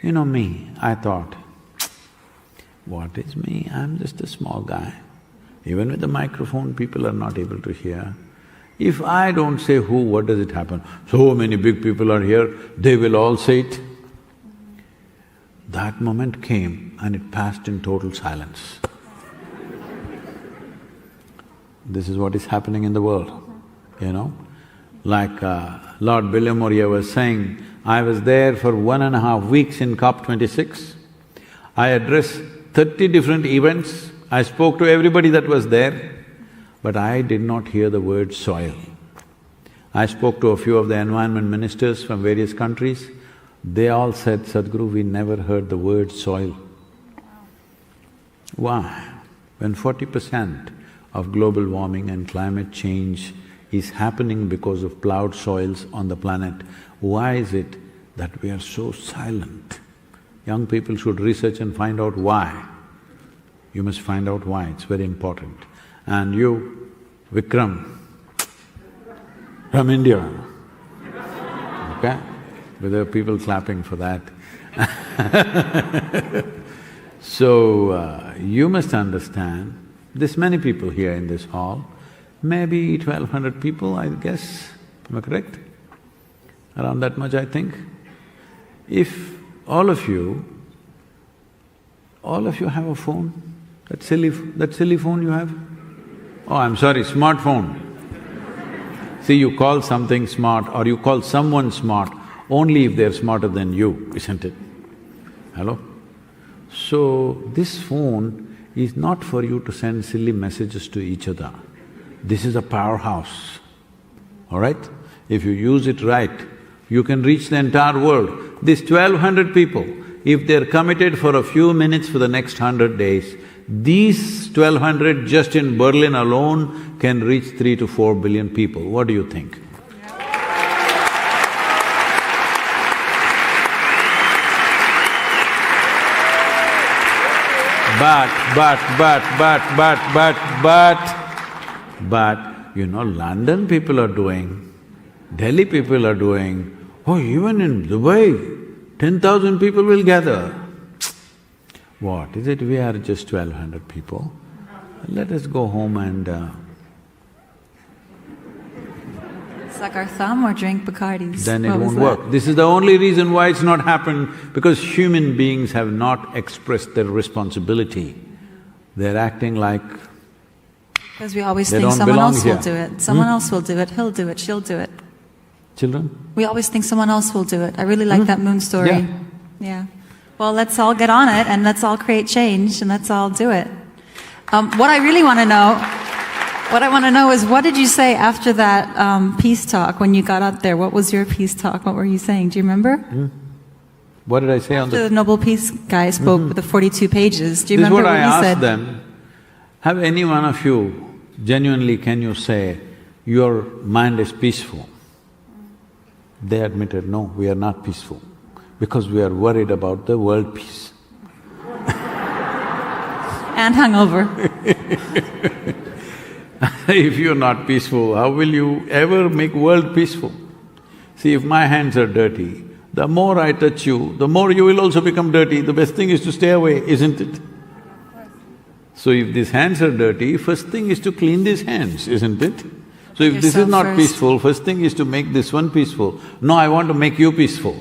me, I thought, what is me? I'm just a small guy. Even with the microphone, people are not able to hear. If I don't say who, what does it happen? So many big people are here, they will all say it. That moment came and it passed in total silence. This is what is happening in the world, Like Lord Billiamoria was saying, I was there for 1.5 weeks in COP26. I addressed 30 different events, I spoke to everybody that was there, but I did not hear the word soil. I spoke to a few of the environment ministers from various countries, they all said, Sadhguru, we never heard the word soil. Why? When 40% of global warming and climate change is happening because of plowed soils on the planet, why is it that we are so silent? Young people should research and find out why. You must find out why, it's very important. And you, Vikram, from India, okay? But there are people clapping for that. So, you must understand, there's many people here in this hall, maybe 1,200 people, I guess, am I correct? Around that much, I think. If all of you have a phone, That silly phone you have? Oh, I'm sorry, smartphone. See, you call something smart or you call someone smart only if they're smarter than you, isn't it? Hello? So, this phone is not for you to send silly messages to each other. This is a powerhouse, all right? If you use it right, you can reach the entire world. These 1,200 people, if they're committed for a few minutes for the next 100 days, these 1,200 just in Berlin alone can reach 3 to 4 billion people. What do you think? But, you know, London people are doing, Delhi people are doing, oh, even in Dubai, 10,000 people will gather. What is it? We are just 1,200 people. Let us go home and suck our thumb or drink Bacardis. then it won't work. This is the only reason why it's not happened, because human beings have not expressed their responsibility. They're acting like because we always they think don't someone belong else here. will do it. Someone else will do it, he'll do it, she'll do it. Children? We always think someone else will do it. I really like that moon story. Yeah. Yeah. Well, let's all get on it and let's all create change and let's all do it. What I really want to know is what did you say after that peace talk when you got up there? What was your peace talk? What were you saying? Do you remember? What did I say on After the Nobel Peace guy spoke with the 42 pages. Do you remember what what I he asked said? them, have any one of you, genuinely can you say, your mind is peaceful? They admitted, no, we are not peaceful, because we are worried about the world peace. And hungover. If you're not peaceful, how will you ever make world peaceful? See, if my hands are dirty, the more I touch you, the more you will also become dirty. The best thing is to stay away, isn't it? So if these hands are dirty, first thing is to clean these hands, isn't it? So if this is not peaceful, first thing is to make this one peaceful. No, I want to make you peaceful.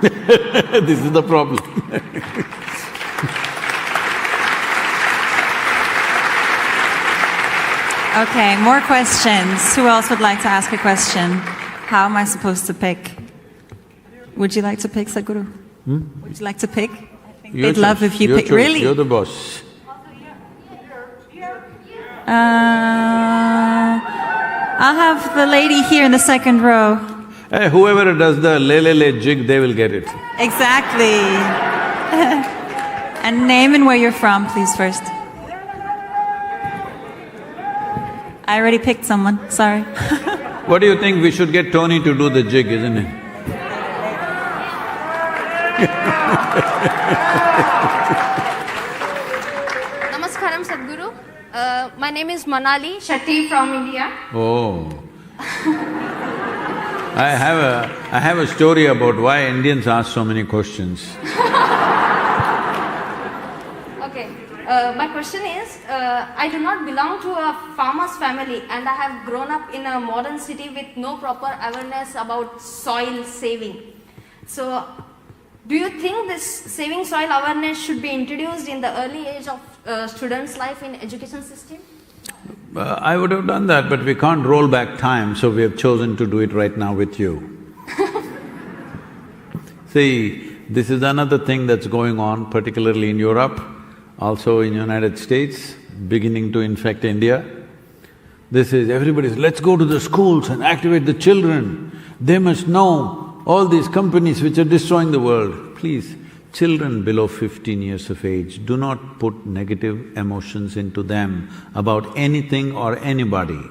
This is the problem. Okay, more questions. Who else would like to ask a question? How am I supposed to pick? Would you like to pick, Sadhguru? Would you like to pick? I think they'd love if you pick. Really? You're the boss. I'll have the lady here in the second row. Hey, whoever does the le jig, they will get it. Exactly. And name and where you're from, please, first. I already picked someone, sorry. What do you think? We should get Toni to do the jig, isn't it? Namaskaram, Sadhguru. My name is Manali Shetty from India. Oh. I have a story about why Indians ask so many questions. Okay. My question is, I do not belong to a farmer's family and I have grown up in a modern city with no proper awareness about soil saving. So, do you think this saving soil awareness should be introduced in the early age of students' life in education system? I would have done that, but we can't roll back time, so we have chosen to do it right now with you. See, this is another thing that's going on, particularly in Europe, also in United States, beginning to infect India. This is everybody's, let's go to the schools and activate the children. They must know all these companies which are destroying the world. Please, children below 15 years of age, do not put negative emotions into them about anything or anybody.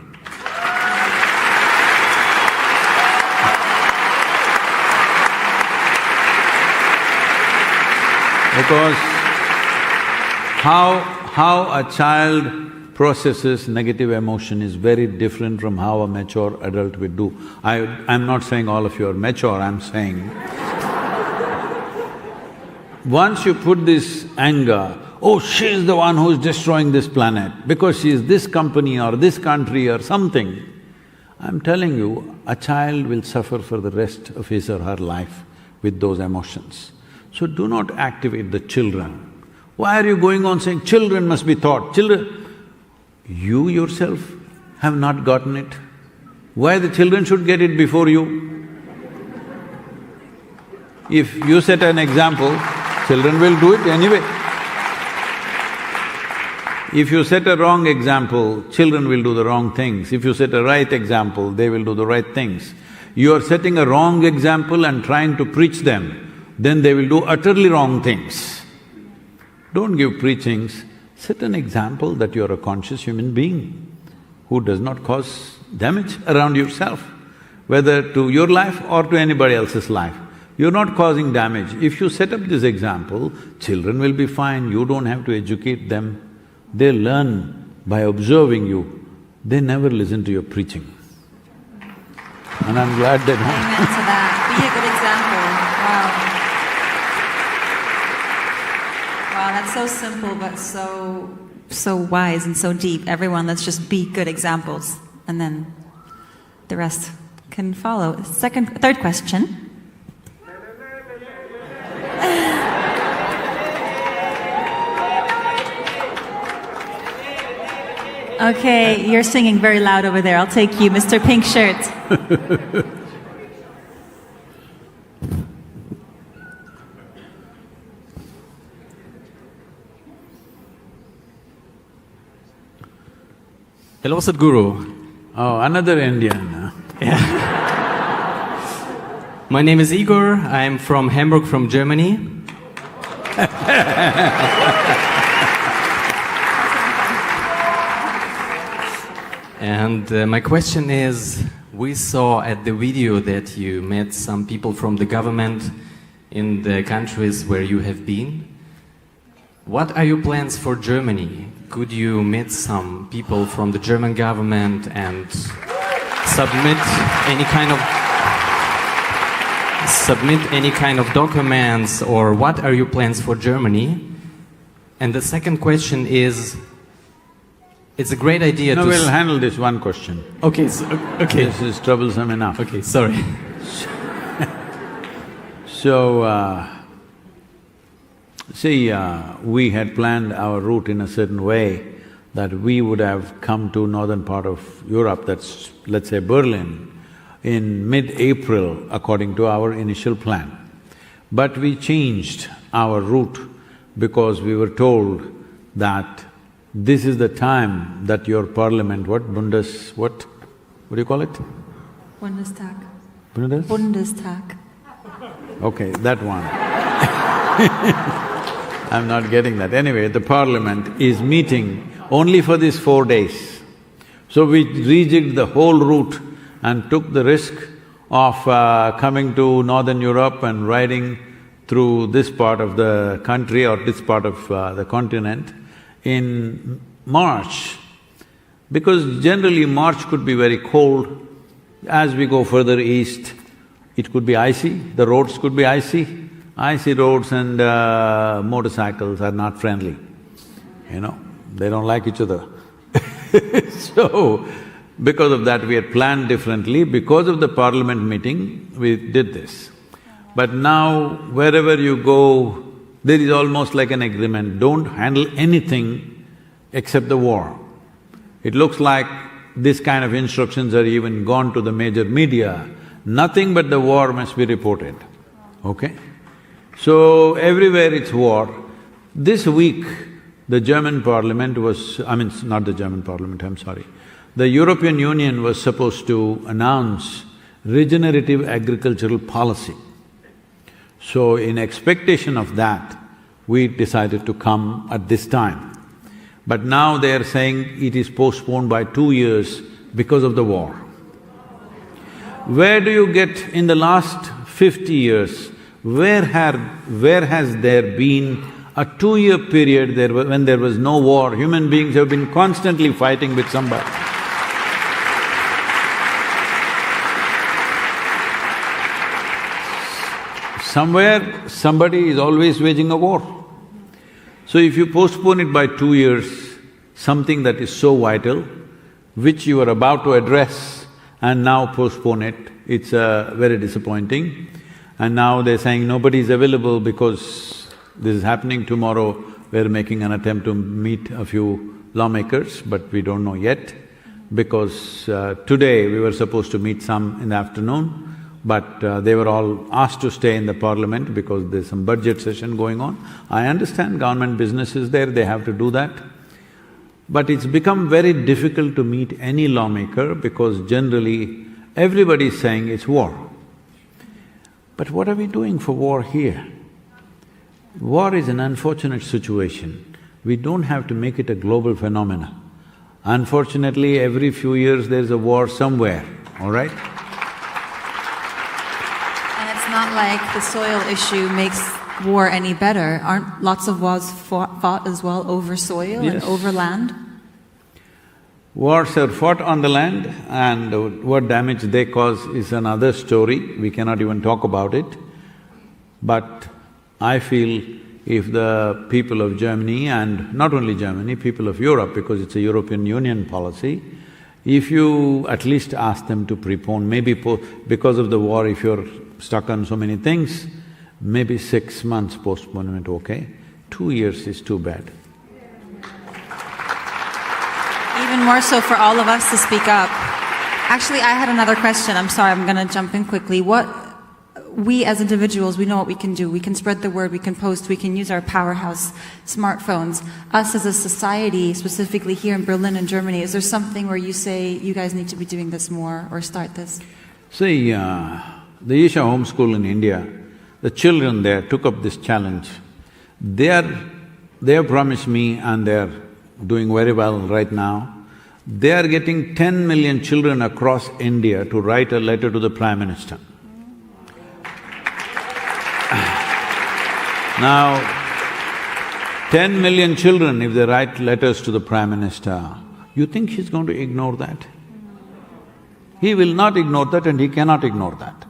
Because how a child processes negative emotion is very different from how a mature adult would do. I'm not saying all of you are mature, I'm saying once you put this anger, oh, she's the one who's destroying this planet because she's this company or this country or something, I'm telling you, a child will suffer for the rest of his or her life with those emotions. So do not activate the children. Why are you going on saying children must be taught? Children… You yourself have not gotten it. Why the children should get it before you? If you set an example, children will do it anyway. If you set a wrong example, children will do the wrong things. If you set a right example, they will do the right things. You are setting a wrong example and trying to preach them, then they will do utterly wrong things. Don't give preachings, set an example that you are a conscious human being who does not cause damage around yourself, whether to your life or to anybody else's life. You're not causing damage. If you set up this example, children will be fine, you don't have to educate them. They learn by observing you, they never listen to your preaching. And I'm glad they don't. Amen to that. Be a good example. Wow. Wow, that's so simple but so wise and so deep. Everyone, let's just be good examples, and then the rest can follow. Third question. Okay, you're singing very loud over there. I'll take you, Mr. Pink Shirt. Hello, Sadhguru. Oh, another Indian, huh? Yeah. My name is Igor. I'm from Hamburg, from Germany. And my question is, we saw at the video that you met some people from the government in the countries where you have been. What are your plans for Germany? Could you meet some people from the German government and submit any kind of documents, or what are your plans for Germany? And the second question is, it's a great idea No, to… we'll handle this one question. Okay, okay. This is troublesome enough. Okay, sorry. We had planned our route in a certain way that we would have come to northern part of Europe, that's let's say Berlin, in mid-April according to our initial plan. But we changed our route because we were told that this is the time that your parliament, what do you call it? Bundestag. Bundestag? Okay, that one. I'm not getting that. Anyway, the parliament is meeting only for these 4 days. So we rejigged the whole route and took the risk of coming to northern Europe and riding through this part of the country or this part of the continent in March, because generally March could be very cold. As we go further east, it could be icy, the roads could be icy. Icy roads and motorcycles are not friendly, you know, they don't like each other. So, because of that we had planned differently. Because of the parliament meeting, we did this. But now, wherever you go, there is almost like an agreement, don't handle anything except the war. It looks like this kind of instructions are even gone to the major media, nothing but the war must be reported, okay? So, everywhere it's war. This week, the German parliament was… not the German parliament, I'm sorry. The European Union was supposed to announce regenerative agricultural policy. So, in expectation of that, we decided to come at this time. But now they are saying it is postponed by 2 years because of the war. Where do you get in the last 50 years, where has there been a 2-year period when there was no war? Human beings have been constantly fighting with somebody. Somewhere, somebody is always waging a war. So if you postpone it by 2 years, something that is so vital, which you are about to address and now postpone it, it's very disappointing. And now they're saying nobody is available because this is happening tomorrow, we're making an attempt to meet a few lawmakers, but we don't know yet, because today we were supposed to meet some in the afternoon, but they were all asked to stay in the parliament because there's some budget session going on. I understand government business is there, they have to do that. But it's become very difficult to meet any lawmaker because generally everybody is saying it's war. But what are we doing for war here? War is an unfortunate situation. We don't have to make it a global phenomena. Unfortunately, every few years there's a war somewhere, all right? And it's not like the soil issue makes war any better. Aren't lots of wars fought as well over soil and over land? Wars are fought on the land, and what damage they cause is another story, we cannot even talk about it. But I feel if the people of Germany, and not only Germany, people of Europe, because it's a European Union policy, if you at least ask them to prepone, maybe because of the war, if you're stuck on so many things, maybe 6 months postponement, okay? 2 years is too bad. Even more so for all of us to speak up. Actually, I had another question. I'm sorry, I'm gonna jump in quickly. We as individuals, we know what we can do. We can spread the word, we can post, we can use our powerhouse smartphones. Us as a society, specifically here in Berlin and Germany, is there something where you say you guys need to be doing this more or start this? See, the Isha homeschool in India, the children there took up this challenge. They have promised me, and they're doing very well right now, they are getting 10 million children across India to write a letter to the Prime Minister. Now, 10 million children, if they write letters to the Prime Minister, you think he's going to ignore that? He will not ignore that, and he cannot ignore that.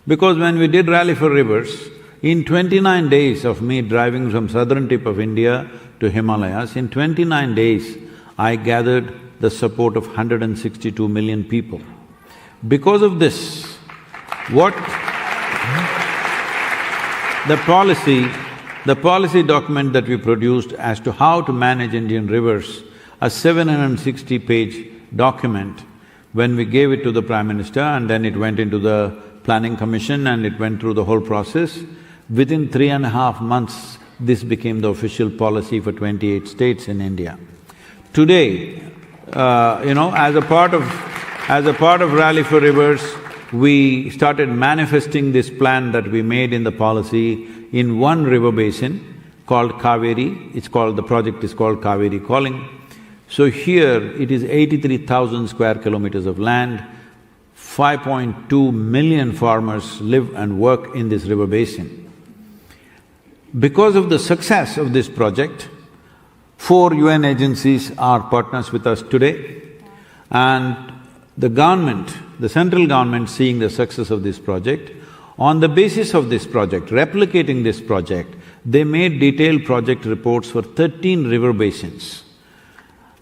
Because when we did Rally for Rivers, in 29 days of me driving from southern tip of India to Himalayas, in 29 days, I gathered the support of 162 million people. Because of this, the policy document that we produced as to how to manage Indian rivers, a 760-page document, when we gave it to the Prime Minister, and then it went into the Planning Commission and it went through the whole process, within 3.5 months, this became the official policy for 28 states in India. Today, as a part of Rally for Rivers, we started manifesting this plan that we made in the policy in one river basin called Kaveri. The project is called Kaveri Calling. So here, it is 83,000 square kilometers of land, 5.2 million farmers live and work in this river basin. Because of the success of this project, 4 UN agencies are partners with us today, and the government, the central government, seeing the success of this project, on the basis of this project, replicating this project, they made detailed project reports for 13 river basins.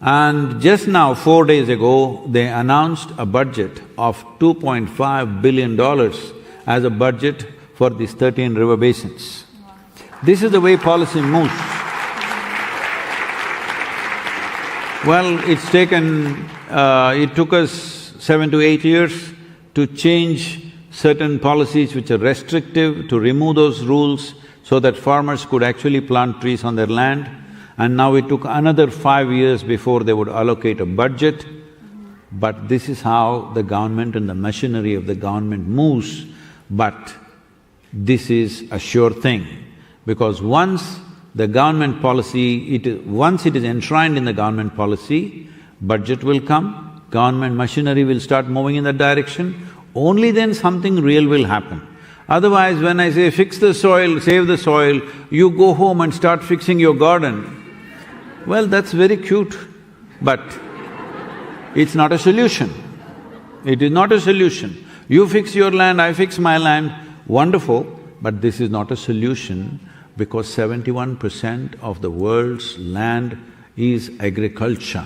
And just now, 4 days ago, they announced a budget of $2.5 billion as a budget for these 13 river basins. This is the way policy moves. Well, it took us 7 to 8 years to change certain policies which are restrictive, to remove those rules so that farmers could actually plant trees on their land. And now it took another 5 years before they would allocate a budget. But this is how the government and the machinery of the government moves. But this is a sure thing, because once the government policy, once it is enshrined in the government policy, budget will come, government machinery will start moving in that direction, only then something real will happen. Otherwise, when I say fix the soil, save the soil, you go home and start fixing your garden. Well, that's very cute, but it's not a solution. It is not a solution. You fix your land, I fix my land, wonderful, but this is not a solution, because 71% of the world's land is agriculture.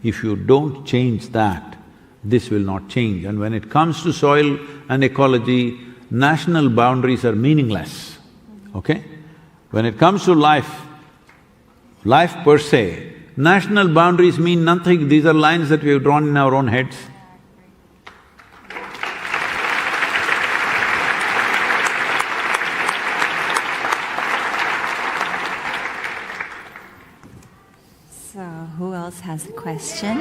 If you don't change that, this will not change. And when it comes to soil and ecology, national boundaries are meaningless, okay? When it comes to life, life per se. National boundaries mean nothing, these are lines that we have drawn in our own heads. So, who else has a question?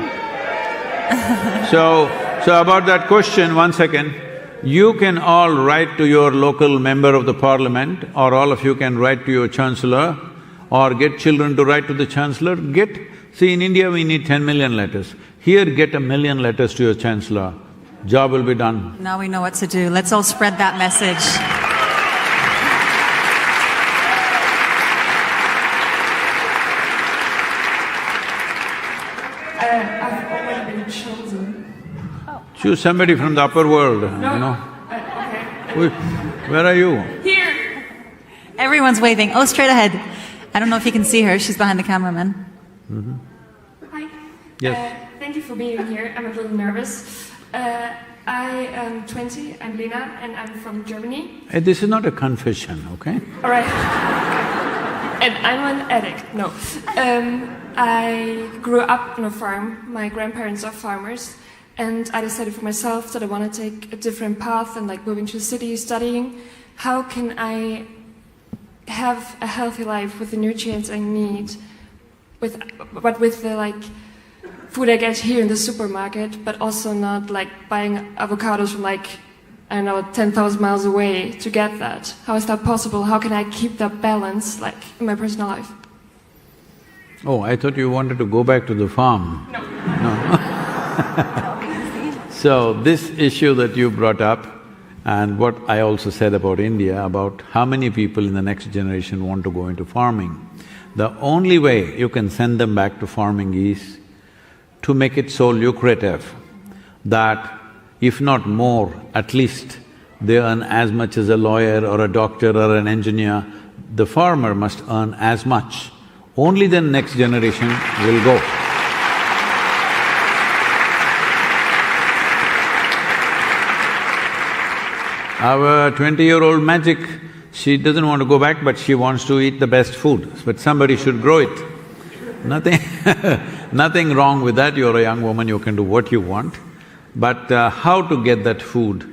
So about that question, 1 second, you can all write to your local member of the parliament, or all of you can write to your chancellor, or get children to write to the chancellor. See, in India we need 10 million letters. Here, get 1 million letters to your chancellor. Job will be done. Now we know what to do. Let's all spread that message. I've already been chosen. Choose somebody from the upper world, you know. Okay. Where are you? Here! Everyone's waving. Oh, straight ahead. I don't know if you can see her. She's behind the cameraman. Hi. Yes. Thank you for being here. I'm a little nervous. I am 20, I'm Lena, and I'm from Germany. Hey, this is not a confession, okay? Alright. And I'm an addict. No. I grew up on a farm. My grandparents are farmers. And I decided for myself that I want to take a different path and like moving to the city, studying. How can I have a healthy life with the nutrients I need, with the like food I get here in the supermarket, but also not like buying avocados from like, I don't know, 10,000 miles away to get that. How is that possible? How can I keep that balance like in my personal life? Oh, I thought you wanted to go back to the farm. No. So, this issue that you brought up, and what I also said about India, about how many people in the next generation want to go into farming. The only way you can send them back to farming is to make it so lucrative that if not more, at least they earn as much as a lawyer or a doctor or an engineer. The farmer must earn as much. Only then next generation will go. Our 20-year-old magic, she doesn't want to go back, but she wants to eat the best food, but somebody should grow it. Nothing wrong with that, you're a young woman, you can do what you want. But how to get that food?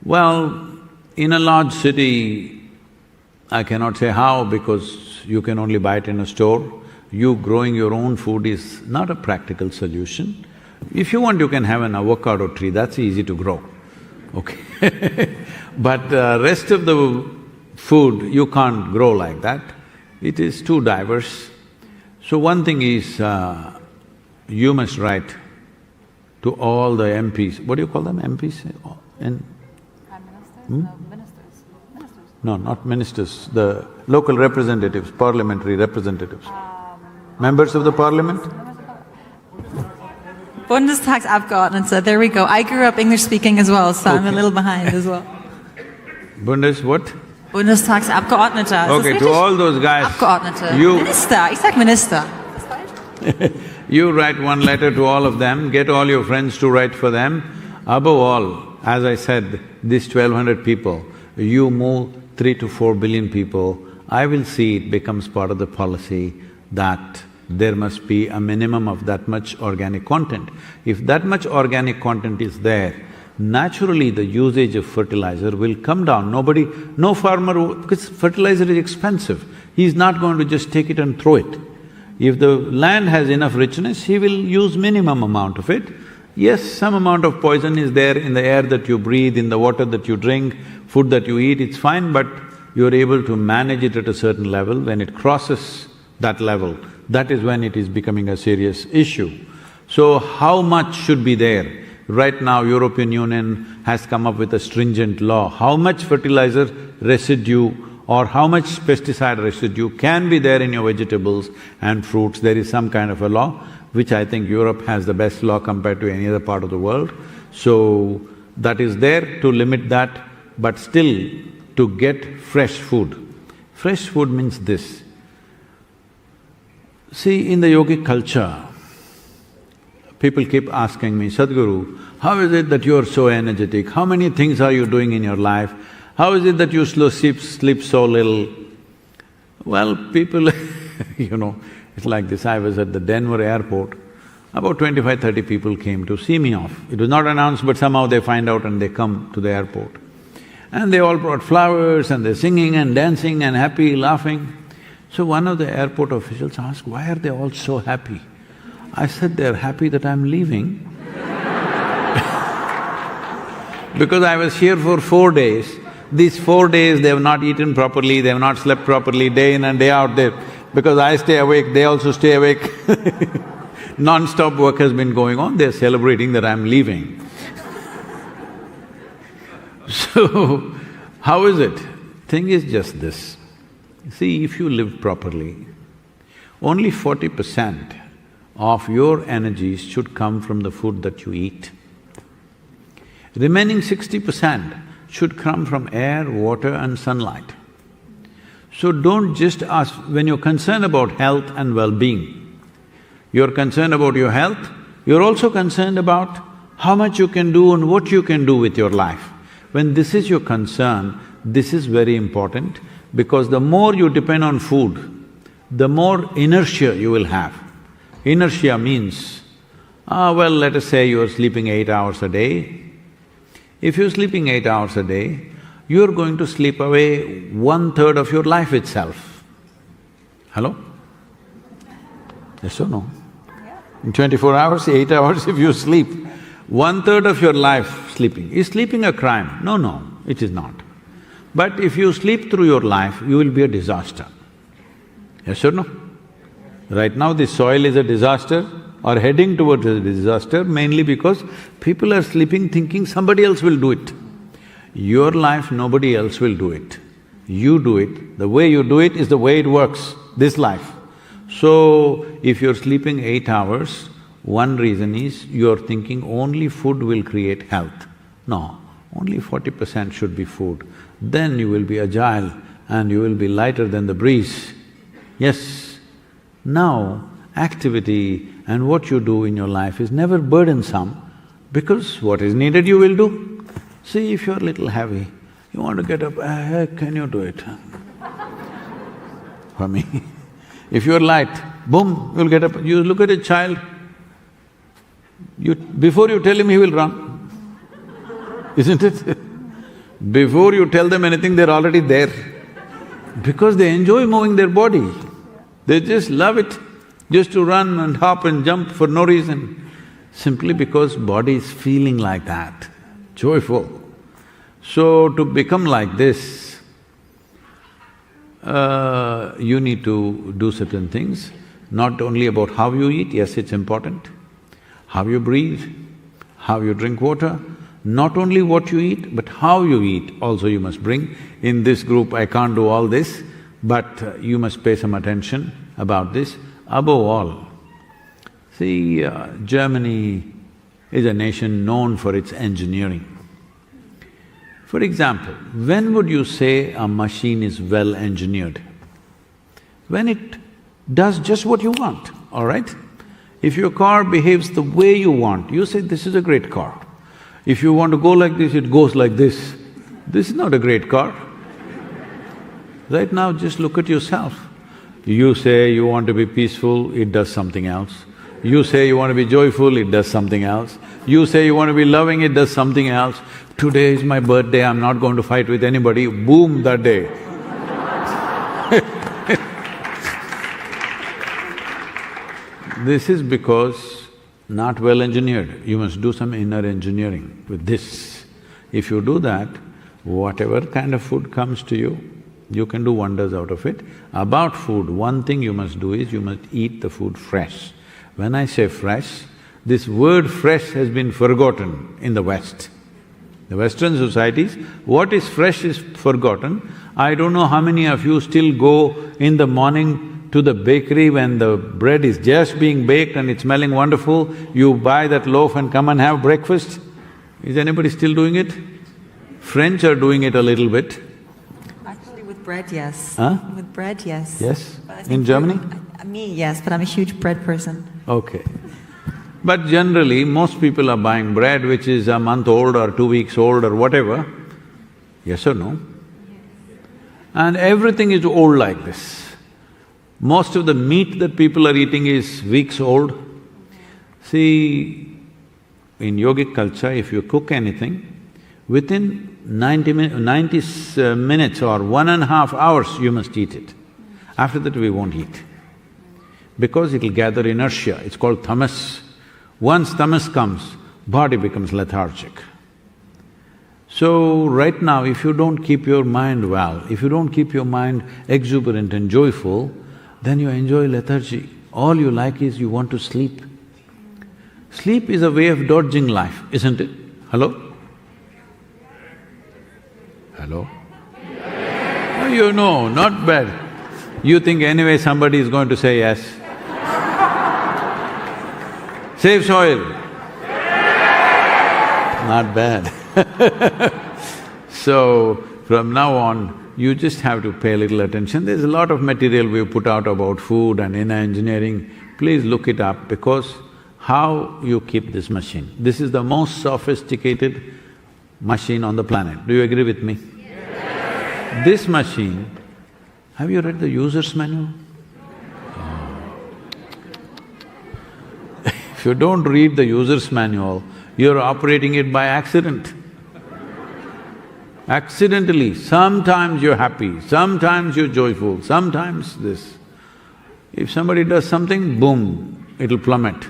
Well, in a large city, I cannot say how because you can only buy it in a store. You growing your own food is not a practical solution. If you want, you can have an avocado tree, that's easy to grow, okay? But rest of the food, you can't grow like that. It is too diverse. So one thing is, you must write to all the MPs. What do you call them, MPs? Prime Ministers? No, ministers. Ministers. No, not ministers, the local representatives, parliamentary representatives. Members of the parliament? Bundestagsabgeordnete, there we go. I grew up English speaking as well, so I'm a little behind as well. What? Bundestagsabgeordnete. Okay, to all those guys, Abgeordnete. you… Minister, ich sag Minister. You write one letter to all of them, get all your friends to write for them. Above all, as I said, these 1,200 people, you move 3 to 4 billion people, I will see it becomes part of the policy that there must be a minimum of that much organic content. If that much organic content is there, naturally the usage of fertilizer will come down. No farmer… because fertilizer is expensive, he's not going to just take it and throw it. If the land has enough richness, he will use minimum amount of it. Yes, some amount of poison is there in the air that you breathe, in the water that you drink, food that you eat, it's fine, but you're able to manage it at a certain level. When it crosses that level, that is when it is becoming a serious issue. So, how much should be there? Right now, European Union has come up with a stringent law. How much fertilizer residue or how much pesticide residue can be there in your vegetables and fruits. There is some kind of a law, which I think Europe has the best law compared to any other part of the world. So, that is there to limit that, but still to get fresh food. Fresh food means this. See, in the yogic culture, people keep asking me, Sadhguru, how is it that you are so energetic? How many things are you doing in your life? How is it that you sleep so little? Well, people It's like this. I was at the Denver airport, about 25–30 people came to see me off. It was not announced, but somehow they find out and they come to the airport. And they all brought flowers and they're singing and dancing and happy, laughing. So one of the airport officials asked, why are they all so happy? I said, they're happy that I'm leaving. Because I was here for 4 days. These 4 days they have not eaten properly, they have not slept properly, day in and day out there. Because I stay awake, they also stay awake. Non-stop work has been going on, they're celebrating that I'm leaving. So, how is it? Thing is just this. See, if you live properly, only 40% of your energies should come from the food that you eat. Remaining 60% should come from air, water and sunlight. So don't just ask… when you're concerned about health and well-being, you're concerned about your health, you're also concerned about how much you can do and what you can do with your life. When this is your concern, this is very important because the more you depend on food, the more inertia you will have. Inertia means, let us say you're sleeping 8 hours a day. If you're sleeping 8 hours a day, you're going to sleep away 1/3 of your life itself. Hello? Yes or no? In 24 hours, 8 hours if you sleep, 1/3 of your life sleeping. Is sleeping a crime? No, it is not. But if you sleep through your life, you will be a disaster. Yes or no? Right now this soil is a disaster or heading towards a disaster mainly because people are sleeping thinking somebody else will do it. Your life, nobody else will do it. You do it. The way you do it is the way it works, this life. So, if you're sleeping 8 hours, one reason is you're thinking only food will create health. No, only 40% should be food. Then you will be agile and you will be lighter than the breeze. Yes, now activity and what you do in your life is never burdensome because what is needed you will do. See, if you're a little heavy, you want to get up, can you do it? For me, if you're light, boom, you'll get up. You look at a child, before you tell him, he will run, isn't it? Before you tell them anything, they're already there. Because they enjoy moving their body. They just love it, just to run and hop and jump for no reason, simply because body is feeling like that, joyful. So, to become like this, you need to do certain things, not only about how you eat, yes, it's important, how you breathe, how you drink water, not only what you eat, but how you eat also you must bring. In this group, I can't do all this, but you must pay some attention about this. Above all, see, Germany is a nation known for its engineering. For example, when would you say a machine is well engineered? When it does just what you want, all right? If your car behaves the way you want, you say, this is a great car. If you want to go like this, it goes like this. This is not a great car. Right now, just look at yourself. You say you want to be peaceful, it does something else. You say you want to be joyful, it does something else. You say you want to be loving, it does something else. Today is my birthday, I'm not going to fight with anybody, boom, that day. This is because not well engineered. You must do some inner engineering with this. If you do that, whatever kind of food comes to you, you can do wonders out of it. About food, one thing you must do is you must eat the food fresh. When I say fresh, this word fresh has been forgotten in the West. The Western societies, what is fresh is forgotten. I don't know how many of you still go in the morning to the bakery when the bread is just being baked and it's smelling wonderful, you buy that loaf and come and have breakfast. Is anybody still doing it? French are doing it a little bit. Actually with bread, yes. Huh? With bread, yes. Yes? In Germany? Me, yes, but I'm a huge bread person. Okay. But generally, most people are buying bread which is a month old or 2 weeks old or whatever. Yes or no? And everything is old like this. Most of the meat that people are eating is weeks old. See, in yogic culture, if you cook anything, within 90 minutes or 1.5 hours, you must eat it. After that, we won't eat. Because it'll gather inertia, it's called tamas. Once tamas comes, body becomes lethargic. So, right now, if you don't keep your mind well, if you don't keep your mind exuberant and joyful, then you enjoy lethargy. All you like is you want to sleep. Sleep is a way of dodging life, isn't it? Hello? Hello? Oh, you know, not bad. You think anyway somebody is going to say yes. SaveSoil. Not bad. So, from now on, you just have to pay a little attention. There's a lot of material we've put out about food and inner engineering. Please look it up because how you keep this machine. This is the most sophisticated machine on the planet. Do you agree with me? Yes. This machine, have you read the user's manual? If you don't read the user's manual, you're operating it by accident. Accidentally, sometimes you're happy, sometimes you're joyful, sometimes this. If somebody does something, boom, it'll plummet.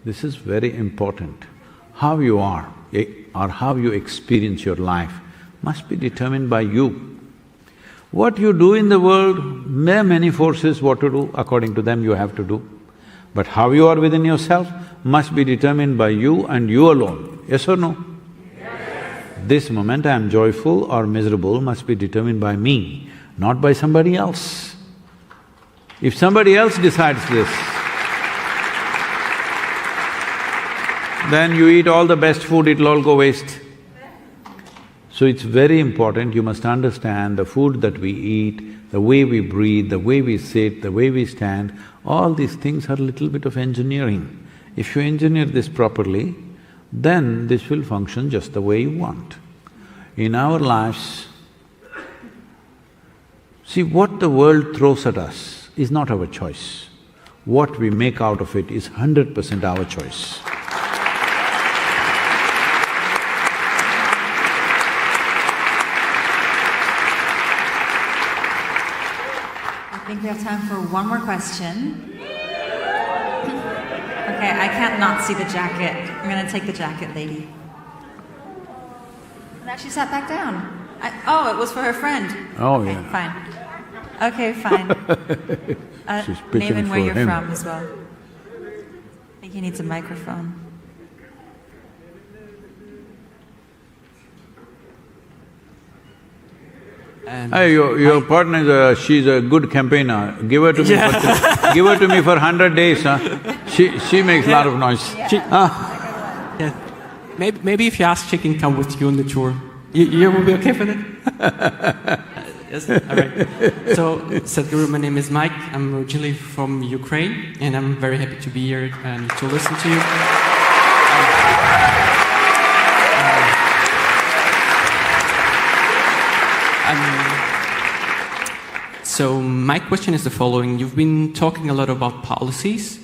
This is very important. How you are or how you experience your life must be determined by you. What you do in the world, there are many forces what to do, according to them you have to do. But how you are within yourself must be determined by you and you alone, yes or no? Yes. This moment I am joyful or miserable must be determined by me, not by somebody else. If somebody else decides this, then you eat all the best food, it'll all go waste. So it's very important, you must understand the food that we eat, the way we breathe, the way we sit, the way we stand, all these things are a little bit of engineering. If you engineer this properly, then this will function just the way you want. In our lives, see, what the world throws at us is not our choice. What we make out of it is 100% our choice. I think we have time for one more question. Okay, I can't not see the jacket. I'm gonna take the jacket, lady. Now she sat back down. Oh, it was for her friend. Oh, okay, yeah. Fine. Okay, fine. She's Name pitching and where for you're him. from as well. I think he needs a microphone. Hey, your partner, she's a good campaigner. Give her to me for… give her to me for 100 days, huh? She makes a lot of noise. Yeah. Maybe if you ask, she can come with you on the tour. You will be okay for that? Yes, all right. So, Sadhguru, my name is Mike. I'm originally from Ukraine, and I'm very happy to be here and to listen to you. So my question is the following. You've been talking a lot about policies.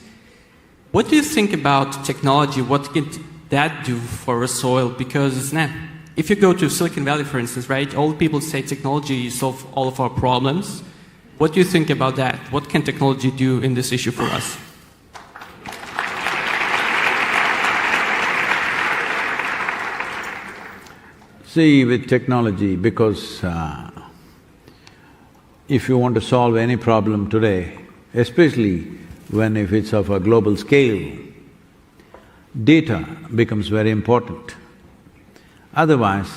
What do you think about technology? What can that do for a soil? Because if you go to Silicon Valley, for instance, right, all people say technology solves all of our problems. What do you think about that? What can technology do in this issue for us? See, with technology, because if you want to solve any problem today, especially if it's of a global scale, data becomes very important. Otherwise,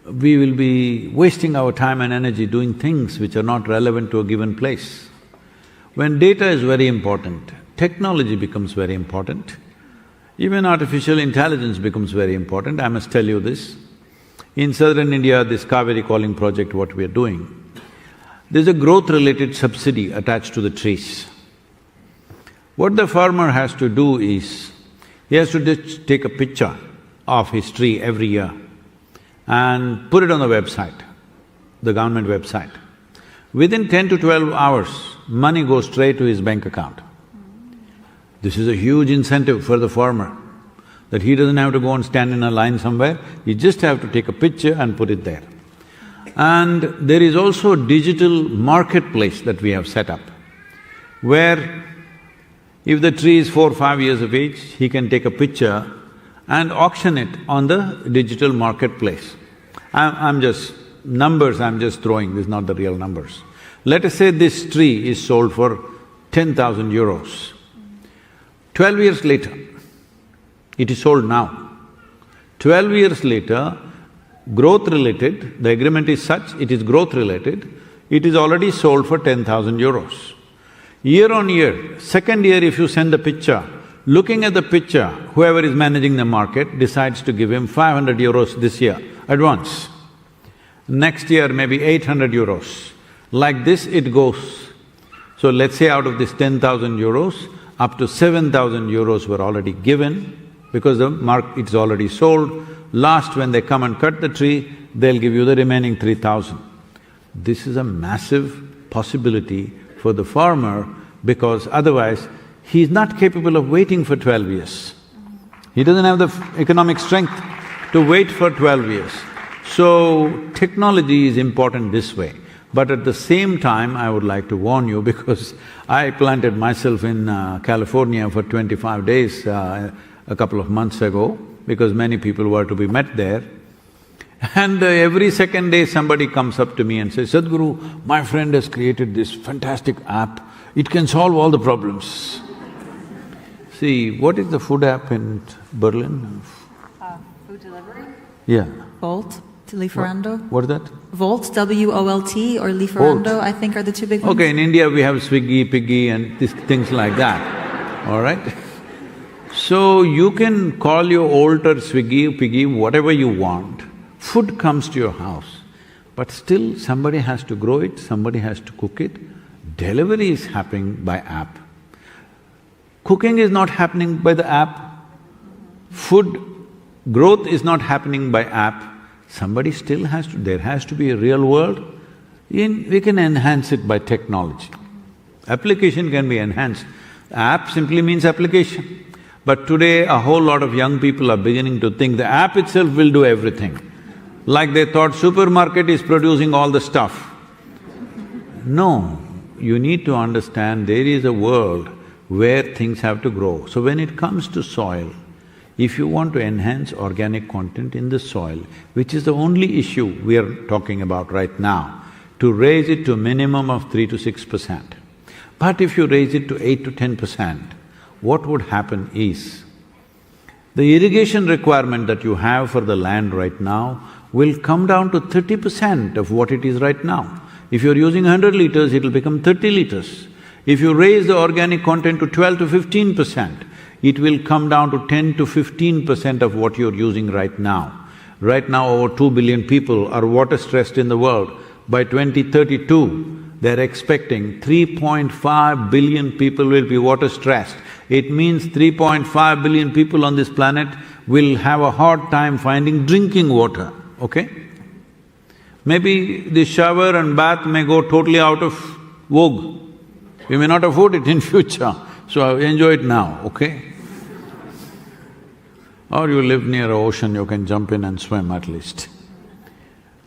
we will be wasting our time and energy doing things which are not relevant to a given place. When data is very important, technology becomes very important, even artificial intelligence becomes very important. I must tell you this. In southern India, this Kaveri calling project, what we are doing, there's a growth-related subsidy attached to the trees. What the farmer has to do is, he has to just take a picture of his tree every year and put it on the website, the government website. Within 10 to 12 hours, money goes straight to his bank account. This is a huge incentive for the farmer, that he doesn't have to go and stand in a line somewhere, he just have to take a picture and put it there. And there is also a digital marketplace that we have set up, where if the tree is 4 or 5 years of age, he can take a picture and auction it on the digital marketplace. I'm just… numbers I'm just throwing, this is not the real numbers. Let us say this tree is sold for 10,000 euros. 12 years later, it is sold now. 12 years later, growth-related, the agreement is such, it is growth-related, it is already sold for 10,000 euros. Year on year, second year if you send the picture, looking at the picture, whoever is managing the market decides to give him 500 euros this year, advance. Next year maybe 800 euros. Like this it goes. So let's say out of this 10,000 euros, up to 7,000 euros were already given because it's already sold. Last when they come and cut the tree, they'll give you the remaining 3,000. This is a massive possibility for the farmer because otherwise he's not capable of waiting for 12 years. He doesn't have the economic strength to wait for 12 years. So, technology is important this way. But at the same time, I would like to warn you because I planted myself in California for 25 days a couple of months ago because many people were to be met there. And every second day somebody comes up to me and says, Sadhguru, my friend has created this fantastic app, it can solve all the problems. See, what is the food app in Berlin? Food delivery? Yeah. Volt, Lieferando. What is that? Volt, W-O-L-T, or Lieferando, Volt. I think are the two big ones. Okay, in India we have Swiggy, Piggy and things like that, all right? So you can call your alter Swiggy, Piggy, whatever you want. Food comes to your house, but still somebody has to grow it, somebody has to cook it. Delivery is happening by app. Cooking is not happening by the app. Food growth is not happening by app. Somebody still has to… there has to be a real world. We can enhance it by technology. Application can be enhanced. App simply means application. But today a whole lot of young people are beginning to think the app itself will do everything. Like they thought supermarket is producing all the stuff. No, you need to understand there is a world where things have to grow. So when it comes to soil, if you want to enhance organic content in the soil, which is the only issue we are talking about right now, to raise it to a minimum of 3 to 6%. But if you raise it to 8 to 10%, what would happen is, the irrigation requirement that you have for the land right now will come down to 30% of what it is right now. If you're using 100 liters, it'll become 30 liters. If you raise the organic content to 12 to 15%, it will come down to 10 to 15% of what you're using right now. Right now, over 2 billion people are water-stressed in the world. By 2032, they're expecting 3.5 billion people will be water-stressed. It means 3.5 billion people on this planet will have a hard time finding drinking water, okay? Maybe the shower and bath may go totally out of vogue. We may not afford it in future, so enjoy it now, okay? Or you live near an ocean, you can jump in and swim at least.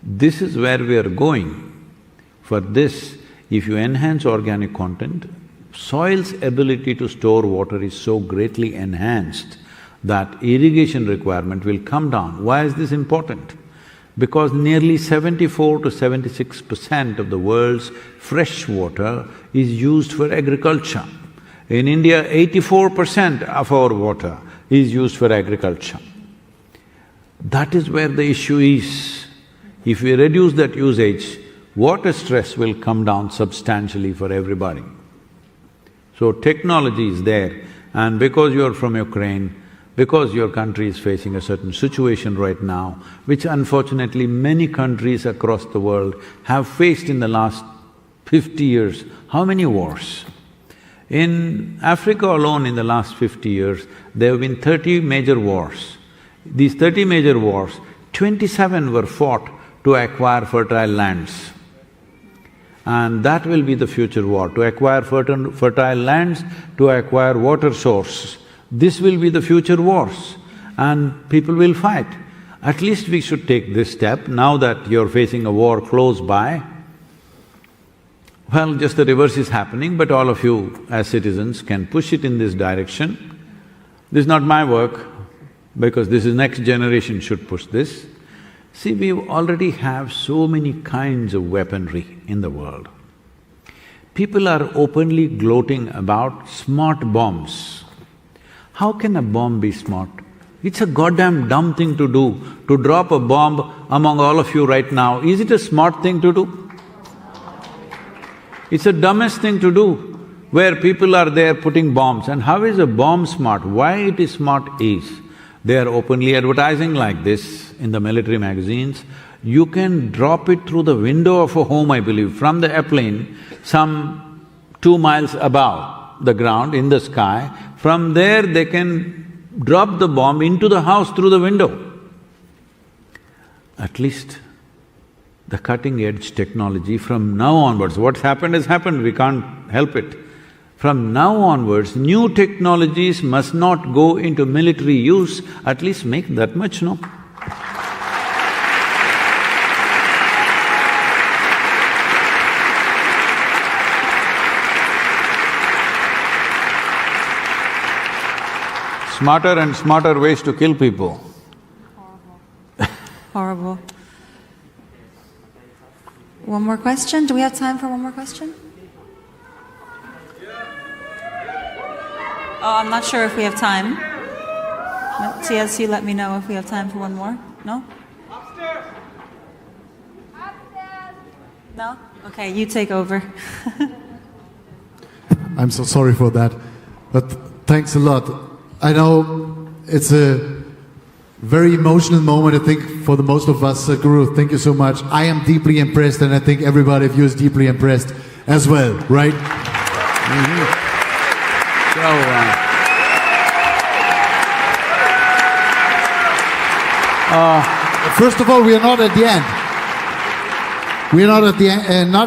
This is where we are going. For this, if you enhance organic content, soil's ability to store water is so greatly enhanced that irrigation requirement will come down. Why is this important? Because nearly 74 to 76% of the world's fresh water is used for agriculture. In India, 84% of our water is used for agriculture. That is where the issue is. If we reduce that usage, water stress will come down substantially for everybody. So technology is there, and because you're from Ukraine, because your country is facing a certain situation right now, which unfortunately many countries across the world have faced in the last 50 years, how many wars? In Africa alone in the last 50 years, there have been 30 major wars. These 30 major wars, 27 were fought to acquire fertile lands. And that will be the future war, to acquire fertile lands, to acquire water sources. This will be the future wars, and people will fight. At least we should take this step, now that you're facing a war close by. Well, just the reverse is happening, but all of you as citizens can push it in this direction. This is not my work, because this is next generation should push this. See, we already have so many kinds of weaponry in the world. People are openly gloating about smart bombs. How can a bomb be smart? It's a goddamn dumb thing to do, to drop a bomb among all of you right now. Is it a smart thing to do? It's the dumbest thing to do, where people are there putting bombs. And how is a bomb smart? Why it is smart is, they are openly advertising like this in the military magazines. You can drop it through the window of a home, I believe, from the airplane, some 2 miles above the ground, in the sky. From there, they can drop the bomb into the house through the window. At least the cutting-edge technology from now onwards, what's happened has happened, we can't help it. From now onwards, new technologies must not go into military use, at least make that much, no? Smarter and smarter ways to kill people. Horrible. One more question? Do we have time for one more question? Oh, I'm not sure if we have time. No, TSU, let me know if we have time for one more. No? Upstairs! No? Okay, you take over. I'm so sorry for that, but thanks a lot. I know it's a very emotional moment, I think, for the most of us. Sadhguru, thank you so much. I am deeply impressed, and I think everybody of you is deeply impressed as well, right? First of all, we are not at the end. We are not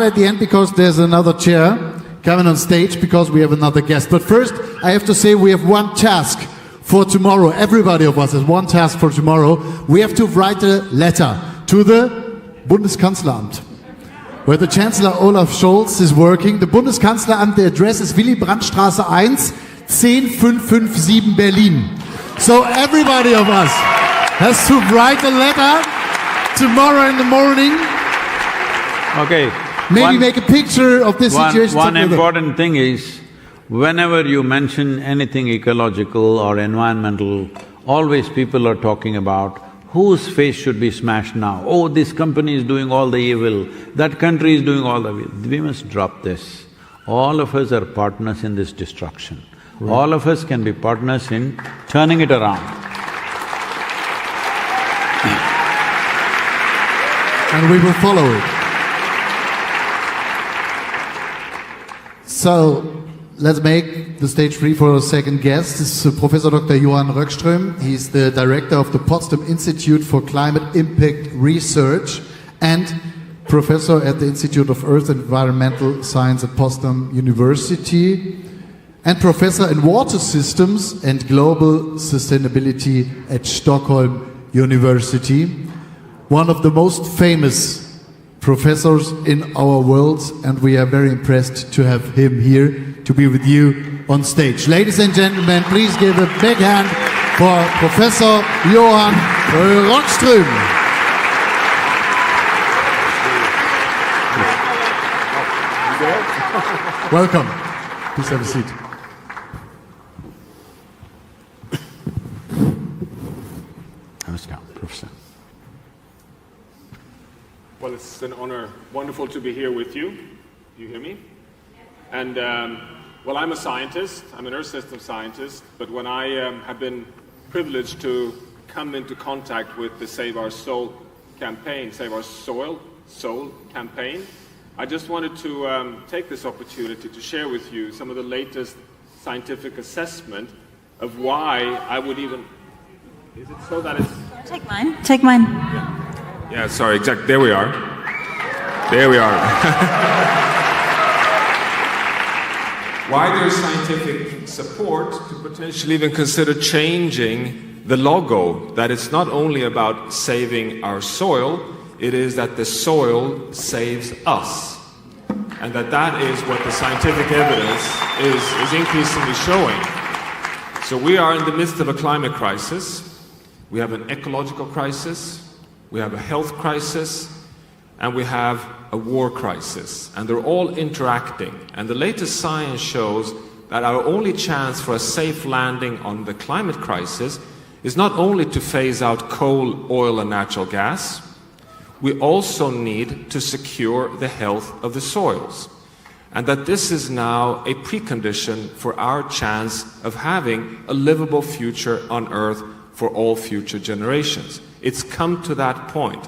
at the end because there's another chair coming on stage, because we have another guest. But first, I have to say we have one task for tomorrow. Everybody of us has one task for tomorrow. We have to write a letter to the Bundeskanzleramt, where the Chancellor Olaf Scholz is working. The Bundeskanzleramt, the address is Willy Brandt-Straße 1, 10557 Berlin. So everybody of us has to write a letter tomorrow in the morning. Okay. Maybe make a picture of this situation. One important thing is, whenever you mention anything ecological or environmental, always people are talking about whose face should be smashed now. Oh, this company is doing all the evil, that country is doing all the evil. We must drop this. All of us are partners in this destruction. Right. All of us can be partners in turning it around. And we will follow it. So, let's make the stage free for our second guest. This is Professor Dr. Johann Röckström. He's the director of the Potsdam Institute for Climate Impact Research and professor at the Institute of Earth and Environmental Science at Potsdam University, and professor in water systems and global sustainability at Stockholm University. One of the most famous professors in our world, and we are very impressed to have him here to be with you on stage. Ladies and gentlemen, please give a big hand for Professor Johann Röckström. Welcome. Please have a seat. Professor. Well, it's an honor, wonderful to be here with you. Do you hear me? And, well, I'm a scientist, I'm an Earth System scientist, but when I have been privileged to come into contact with the Save Our Soil campaign, Save Our Soil campaign, I just wanted to take this opportunity to share with you some of the latest scientific assessment of why I would even... Is it so that it's... Take mine. Take mine. Yeah, sorry, exactly. There we are. There we are. Why there's scientific support to potentially even consider changing the logo, that it's not only about saving our soil, it is that the soil saves us. And that is what the scientific evidence is increasingly showing. So we are in the midst of a climate crisis, we have an ecological crisis, we have a health crisis, and we have a war crisis. And they're all interacting. And the latest science shows that our only chance for a safe landing on the climate crisis is not only to phase out coal, oil, and natural gas, we also need to secure the health of the soils. And that this is now a precondition for our chance of having a livable future on Earth for all future generations. It's come to that point.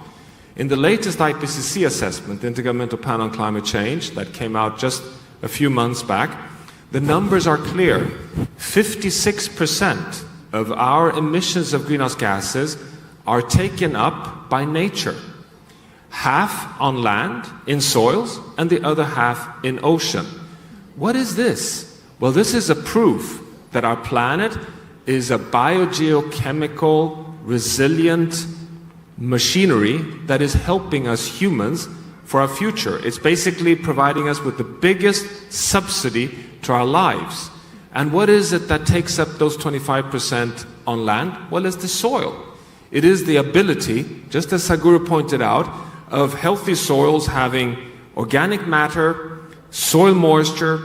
In the latest IPCC assessment, the Intergovernmental Panel on Climate Change, that came out just a few months back, the numbers are clear. 56% of our emissions of greenhouse gases are taken up by nature. Half on land, in soils, and the other half in ocean. What is this? Well, this is a proof that our planet is a biogeochemical, resilient machinery that is helping us humans for our future. It's basically providing us with the biggest subsidy to our lives. And what is it that takes up those 25% on land? Well, it's the soil. It is the ability, just as Sadhguru pointed out, of healthy soils having organic matter, soil moisture,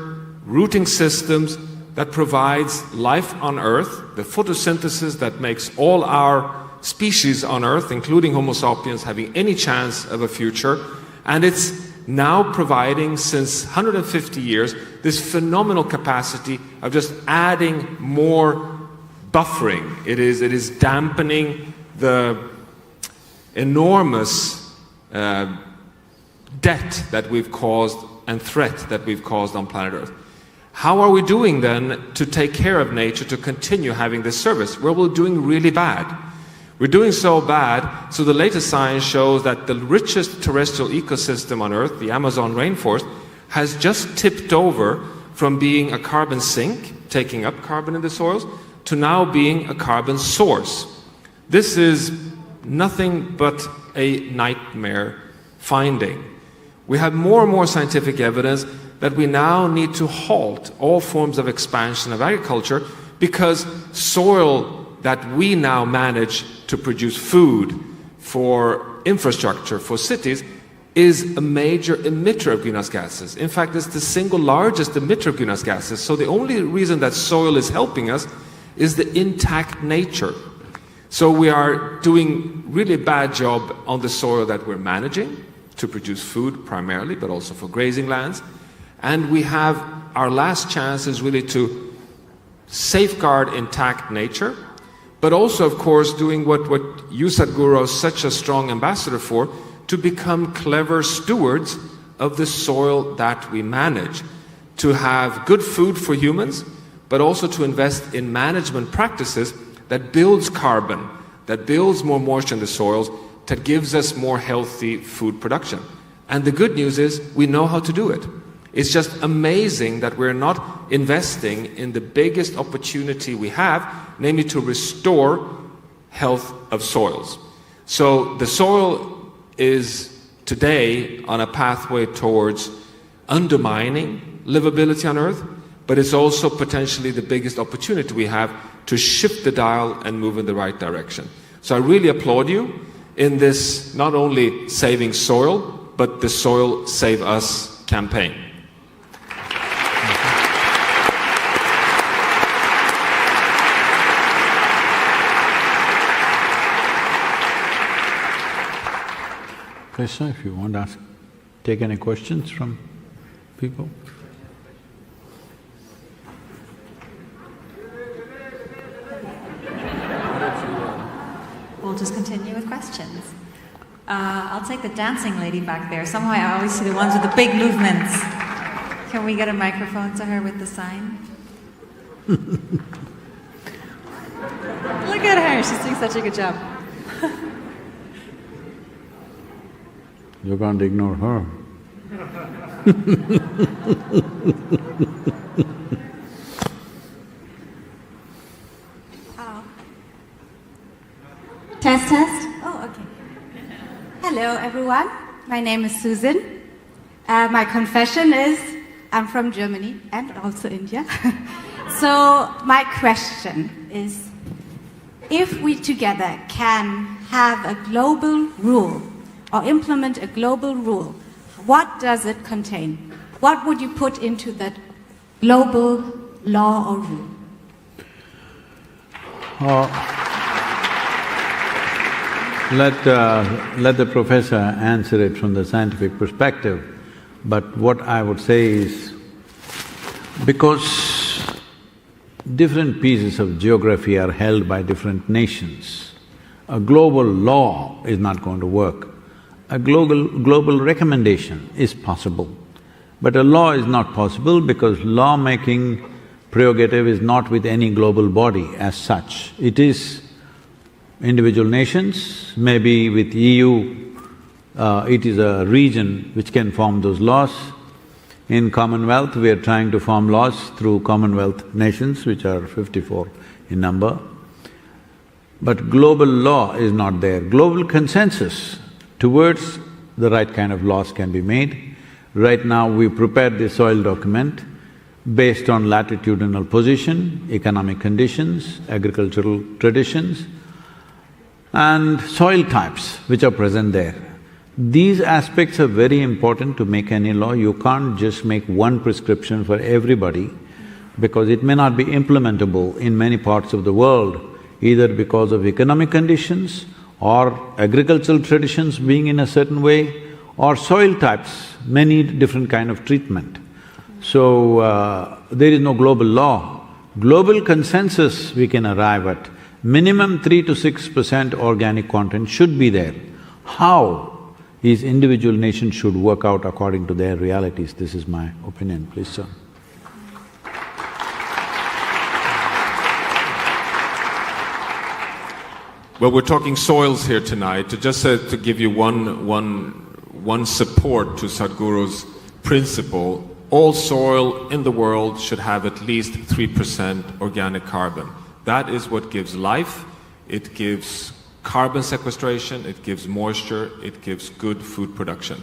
rooting systems that provides life on Earth, the photosynthesis that makes all our species on Earth, including Homo sapiens, having any chance of a future. And it's now providing, since 150 years, this phenomenal capacity of just adding more buffering. It is dampening the enormous debt that we've caused and threat that we've caused on planet Earth. How are we doing then to take care of nature, to continue having this service? Well, we're doing really bad. We're doing so bad, so the latest science shows that the richest terrestrial ecosystem on Earth, the Amazon rainforest, has just tipped over from being a carbon sink, taking up carbon in the soils, to now being a carbon source. This is nothing but a nightmare finding. We have more and more scientific evidence that we now need to halt all forms of expansion of agriculture because soil that we now manage to produce food for infrastructure, for cities, is a major emitter of greenhouse gases. In fact, it's the single largest emitter of greenhouse gases. So the only reason that soil is helping us is the intact nature. So we are doing really bad job on the soil that we're managing to produce food primarily, but also for grazing lands. And we have our last chance is really to safeguard intact nature, but also, of course, doing what you, Sadhguru, are such a strong ambassador for, to become clever stewards of the soil that we manage, to have good food for humans, but also to invest in management practices that builds carbon, that builds more moisture in the soils, that gives us more healthy food production. And the good news is we know how to do it. It's just amazing that we're not investing in the biggest opportunity we have, namely to restore health of soils. So the soil is today on a pathway towards undermining livability on Earth, but it's also potentially the biggest opportunity we have to shift the dial and move in the right direction. So I really applaud you in this not only saving soil, but the Soil Save Us campaign. Krishna, if you want to take any questions from people. We'll just continue with questions. I'll take the dancing lady back there. Somehow I always see the ones with the big movements. Can we get a microphone to her with the sign? Look at her, she's doing such a good job. You can't ignore her. Test, test. Oh, okay. Hello, everyone. My name is Susan. My confession is I'm from Germany and also India. So my question is, if we together can have a global rule or implement a global rule, what does it contain? What would you put into that global law or rule? Let the professor answer it from the scientific perspective, but what I would say is, because different pieces of geography are held by different nations, a global law is not going to work. A global recommendation is possible, but a law is not possible because law-making prerogative is not with any global body as such. It is individual nations, maybe with EU, it is a region which can form those laws. In Commonwealth, we are trying to form laws through Commonwealth nations, which are 54 in number. But global law is not there. Global consensus towards the right kind of laws can be made. Right now, we prepared the soil document based on latitudinal position, economic conditions, agricultural traditions, and soil types which are present there. These aspects are very important to make any law. You can't just make one prescription for everybody because it may not be implementable in many parts of the world, either because of economic conditions or agricultural traditions being in a certain way, or soil types may need different kind of treatment. So, there is no global law. Global consensus we can arrive at. Minimum 3 to 6% organic content should be there. How? Each individual nation should work out according to their realities. This is my opinion. Please, sir. Well, we're talking soils here tonight. To give you one support to Sadhguru's principle, all soil in the world should have at least 3% organic carbon. That is what gives life, it gives carbon sequestration, it gives moisture, it gives good food production.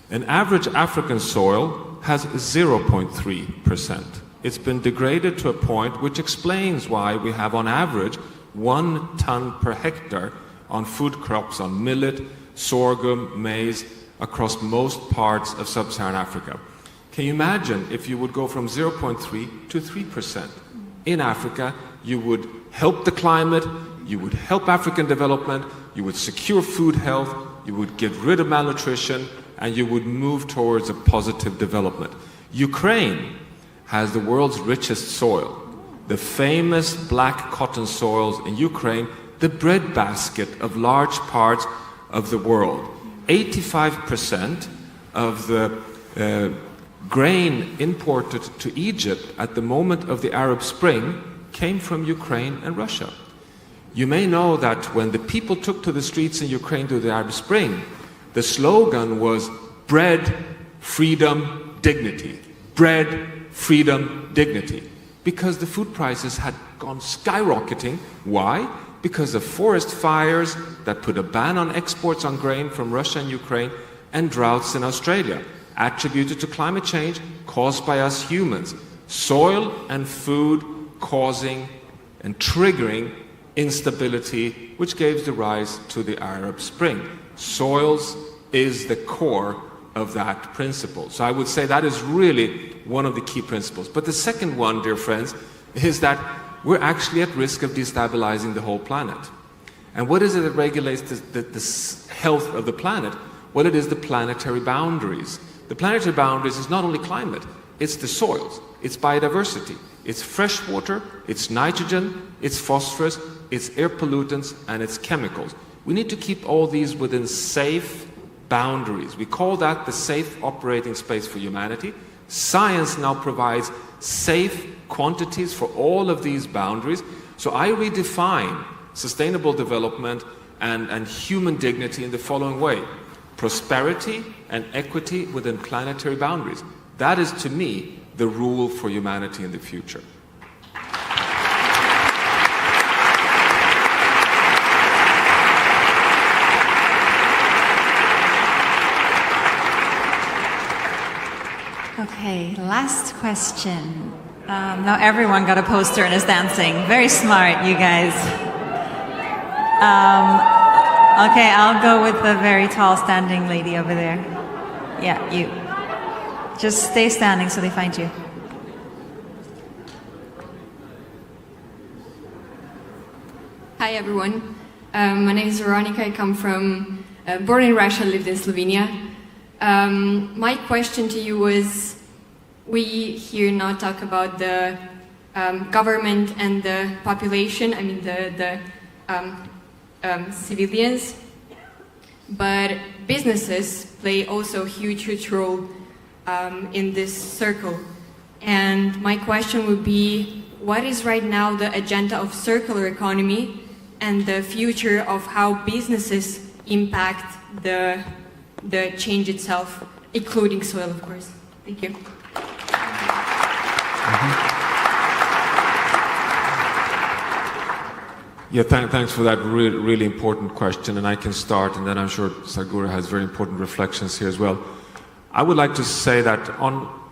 An average African soil has 0.3%. It's been degraded to a point which explains why we have on average 1 ton per hectare on food crops, on millet, sorghum, maize, across most parts of sub-Saharan Africa. Can you imagine if you would go from 0.3 to 3%? In Africa, you would help the climate, you would help African development, you would secure food health, you would get rid of malnutrition, and you would move towards a positive development. Ukraine has the world's richest soil. The famous black cotton soils in Ukraine, the breadbasket of large parts of the world. 85% of the grain imported to Egypt at the moment of the Arab Spring came from Ukraine and Russia. You may know that when the people took to the streets in Ukraine during the Arab Spring, the slogan was bread, freedom, dignity. Bread, freedom, dignity. Because the food prices had gone skyrocketing. Why? Because of forest fires that put a ban on exports on grain from Russia and Ukraine, and droughts in Australia, attributed to climate change caused by us humans. Soil and food causing and triggering instability, which gave the rise to the Arab Spring. Soils is the core of that principle. So I would say that is really one of the key principles. But the second one, dear friends, is that we're actually at risk of destabilizing the whole planet. And what is it that regulates the health of the planet? Well, it is the planetary boundaries. The planetary boundaries is not only climate, it's the soils, it's biodiversity, it's fresh water, it's nitrogen, it's phosphorus, it's air pollutants, and it's chemicals. We need to keep all these within safe boundaries. We call that the safe operating space for humanity. Science now provides safe quantities for all of these boundaries. So I redefine sustainable development and human dignity in the following way. prosperity and equity within planetary boundaries. That is, to me, the rule for humanity in the future. Okay, last question. Now everyone got a poster and is dancing. Very smart, you guys. Okay, I'll go with the very tall standing lady over there. Yeah, you. Just stay standing so they find you. Hi everyone. My name is Veronica. I come from, born in Russia, lived in Slovenia. My question to you was, we here now talk about the government and the population, I mean the civilians, but businesses play also a huge role in this circle. And my question would be, what is right now the agenda of circular economy and the future of how businesses impact the change itself, including soil, of course? Thank you. Yeah, thanks for that really important question, and I can start, and then I'm sure Sadhguru has very important reflections here as well. I would like to say that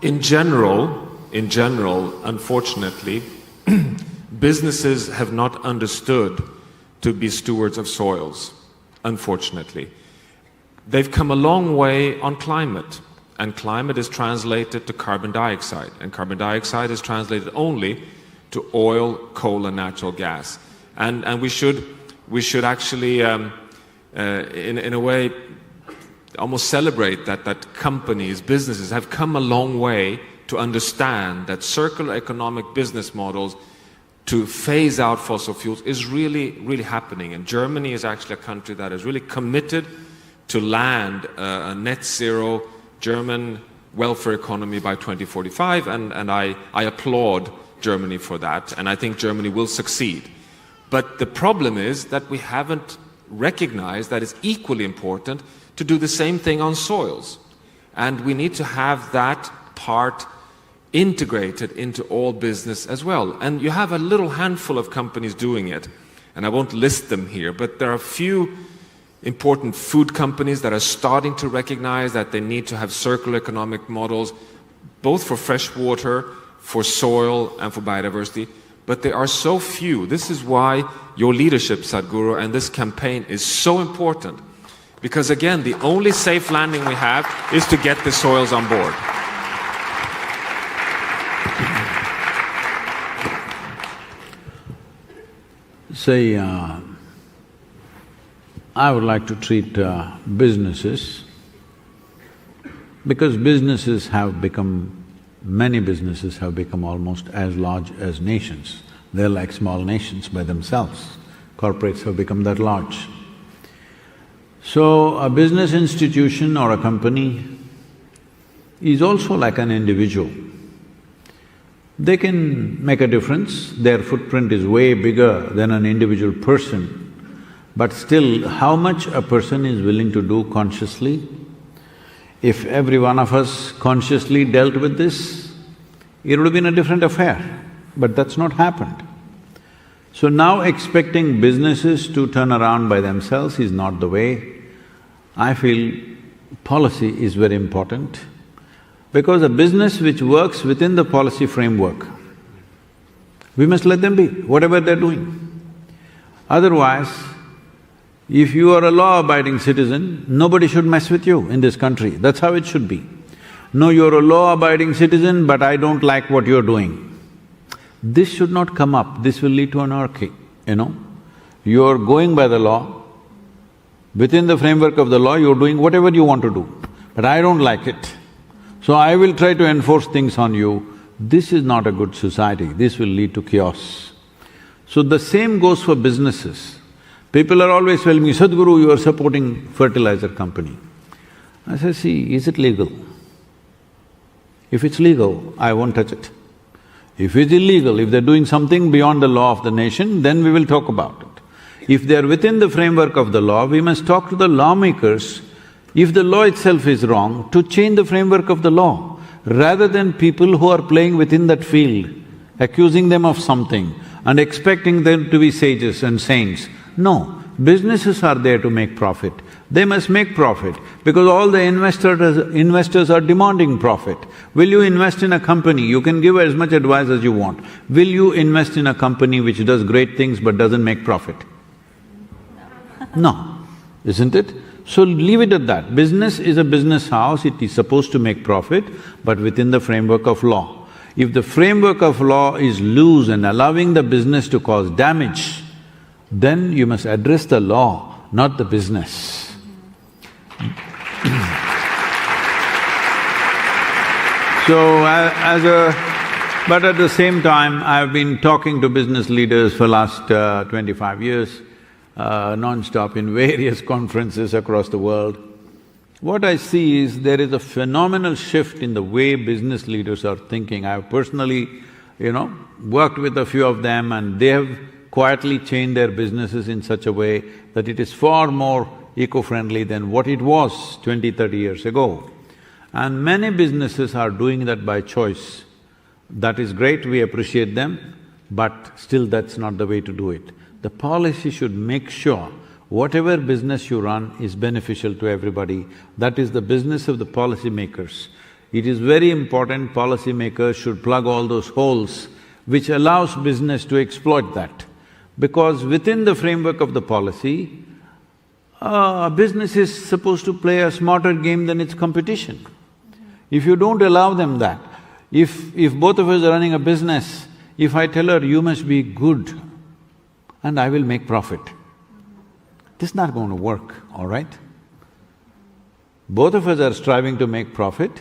in general, unfortunately, businesses have not understood to be stewards of soils, unfortunately. They've come a long way on climate, and climate is translated to carbon dioxide, and carbon dioxide is translated only to oil, coal, and natural gas. And we should actually, in a way, almost celebrate that companies, businesses have come a long way to understand that circular economic business models to phase out fossil fuels is really happening. And Germany is actually a country that is really committed to land a net zero German welfare economy by 2045, and I applaud Germany for that, and I think Germany will succeed. But the problem is that we haven't recognized that it's equally important to do the same thing on soils. And we need to have that part integrated into all business as well. And you have a little handful of companies doing it, and I won't list them here, but there are a few important food companies that are starting to recognize that they need to have circular economic models, both for fresh water, for soil, and for biodiversity. But there are so few. This is why your leadership, Sadhguru, and this campaign is so important. Because again, the only safe landing we have is to get the soils on board. Say, I would like to treat businesses, because many businesses have become almost as large as nations. They're like small nations by themselves. Corporates have become that large. So a business institution or a company is also like an individual. They can make a difference, their footprint is way bigger than an individual person, but still, how much a person is willing to do consciously? If every one of us consciously dealt with this, it would have been a different affair, but that's not happened. So now expecting businesses to turn around by themselves is not the way. I feel policy is very important, because a business which works within the policy framework, we must let them be, whatever they're doing. Otherwise, if you are a law-abiding citizen, nobody should mess with you in this country. That's how it should be. No, you're a law-abiding citizen, but I don't like what you're doing. This should not come up, this will lead to anarchy, you know. You're going by the law, within the framework of the law, you're doing whatever you want to do, but I don't like it. So I will try to enforce things on you. This is not a good society, this will lead to chaos. So the same goes for businesses. People are always telling me, Sadhguru, you are supporting fertilizer company. I say, see, is it legal? If it's legal, I won't touch it. If it's illegal, if they're doing something beyond the law of the nation, then we will talk about it. If they're within the framework of the law, we must talk to the lawmakers If the law itself is wrong, to change the framework of the law, rather than people who are playing within that field, accusing them of something and expecting them to be sages and saints. No, businesses are there to make profit. They must make profit because all the investors are demanding profit. Will you invest in a company? You can give as much advice as you want. Will you invest in a company which does great things but doesn't make profit? No, isn't it? So leave it at that. Business is a business house, it is supposed to make profit, but within the framework of law. If the framework of law is loose and allowing the business to cause damage, then you must address the law, not the business. So but at the same time, I've been talking to business leaders for last 25 years, non-stop in various conferences across the world. What I see is there is a phenomenal shift in the way business leaders are thinking. I've personally, worked with a few of them and they have quietly changed their businesses in such a way that it is far more eco-friendly than what it was 20, 30 years ago. And many businesses are doing that by choice. That is great, we appreciate them, but still that's not the way to do it. The policy should make sure whatever business you run is beneficial to everybody. That is the business of the policy makers. It is very important policy makers should plug all those holes which allows business to exploit that. Because within the framework of the policy, business is supposed to play a smarter game than its competition. If you don't allow them that, if both of us are running a business, if I tell her, you must be good and I will make profit, this is not going to work, all right? Both of us are striving to make profit.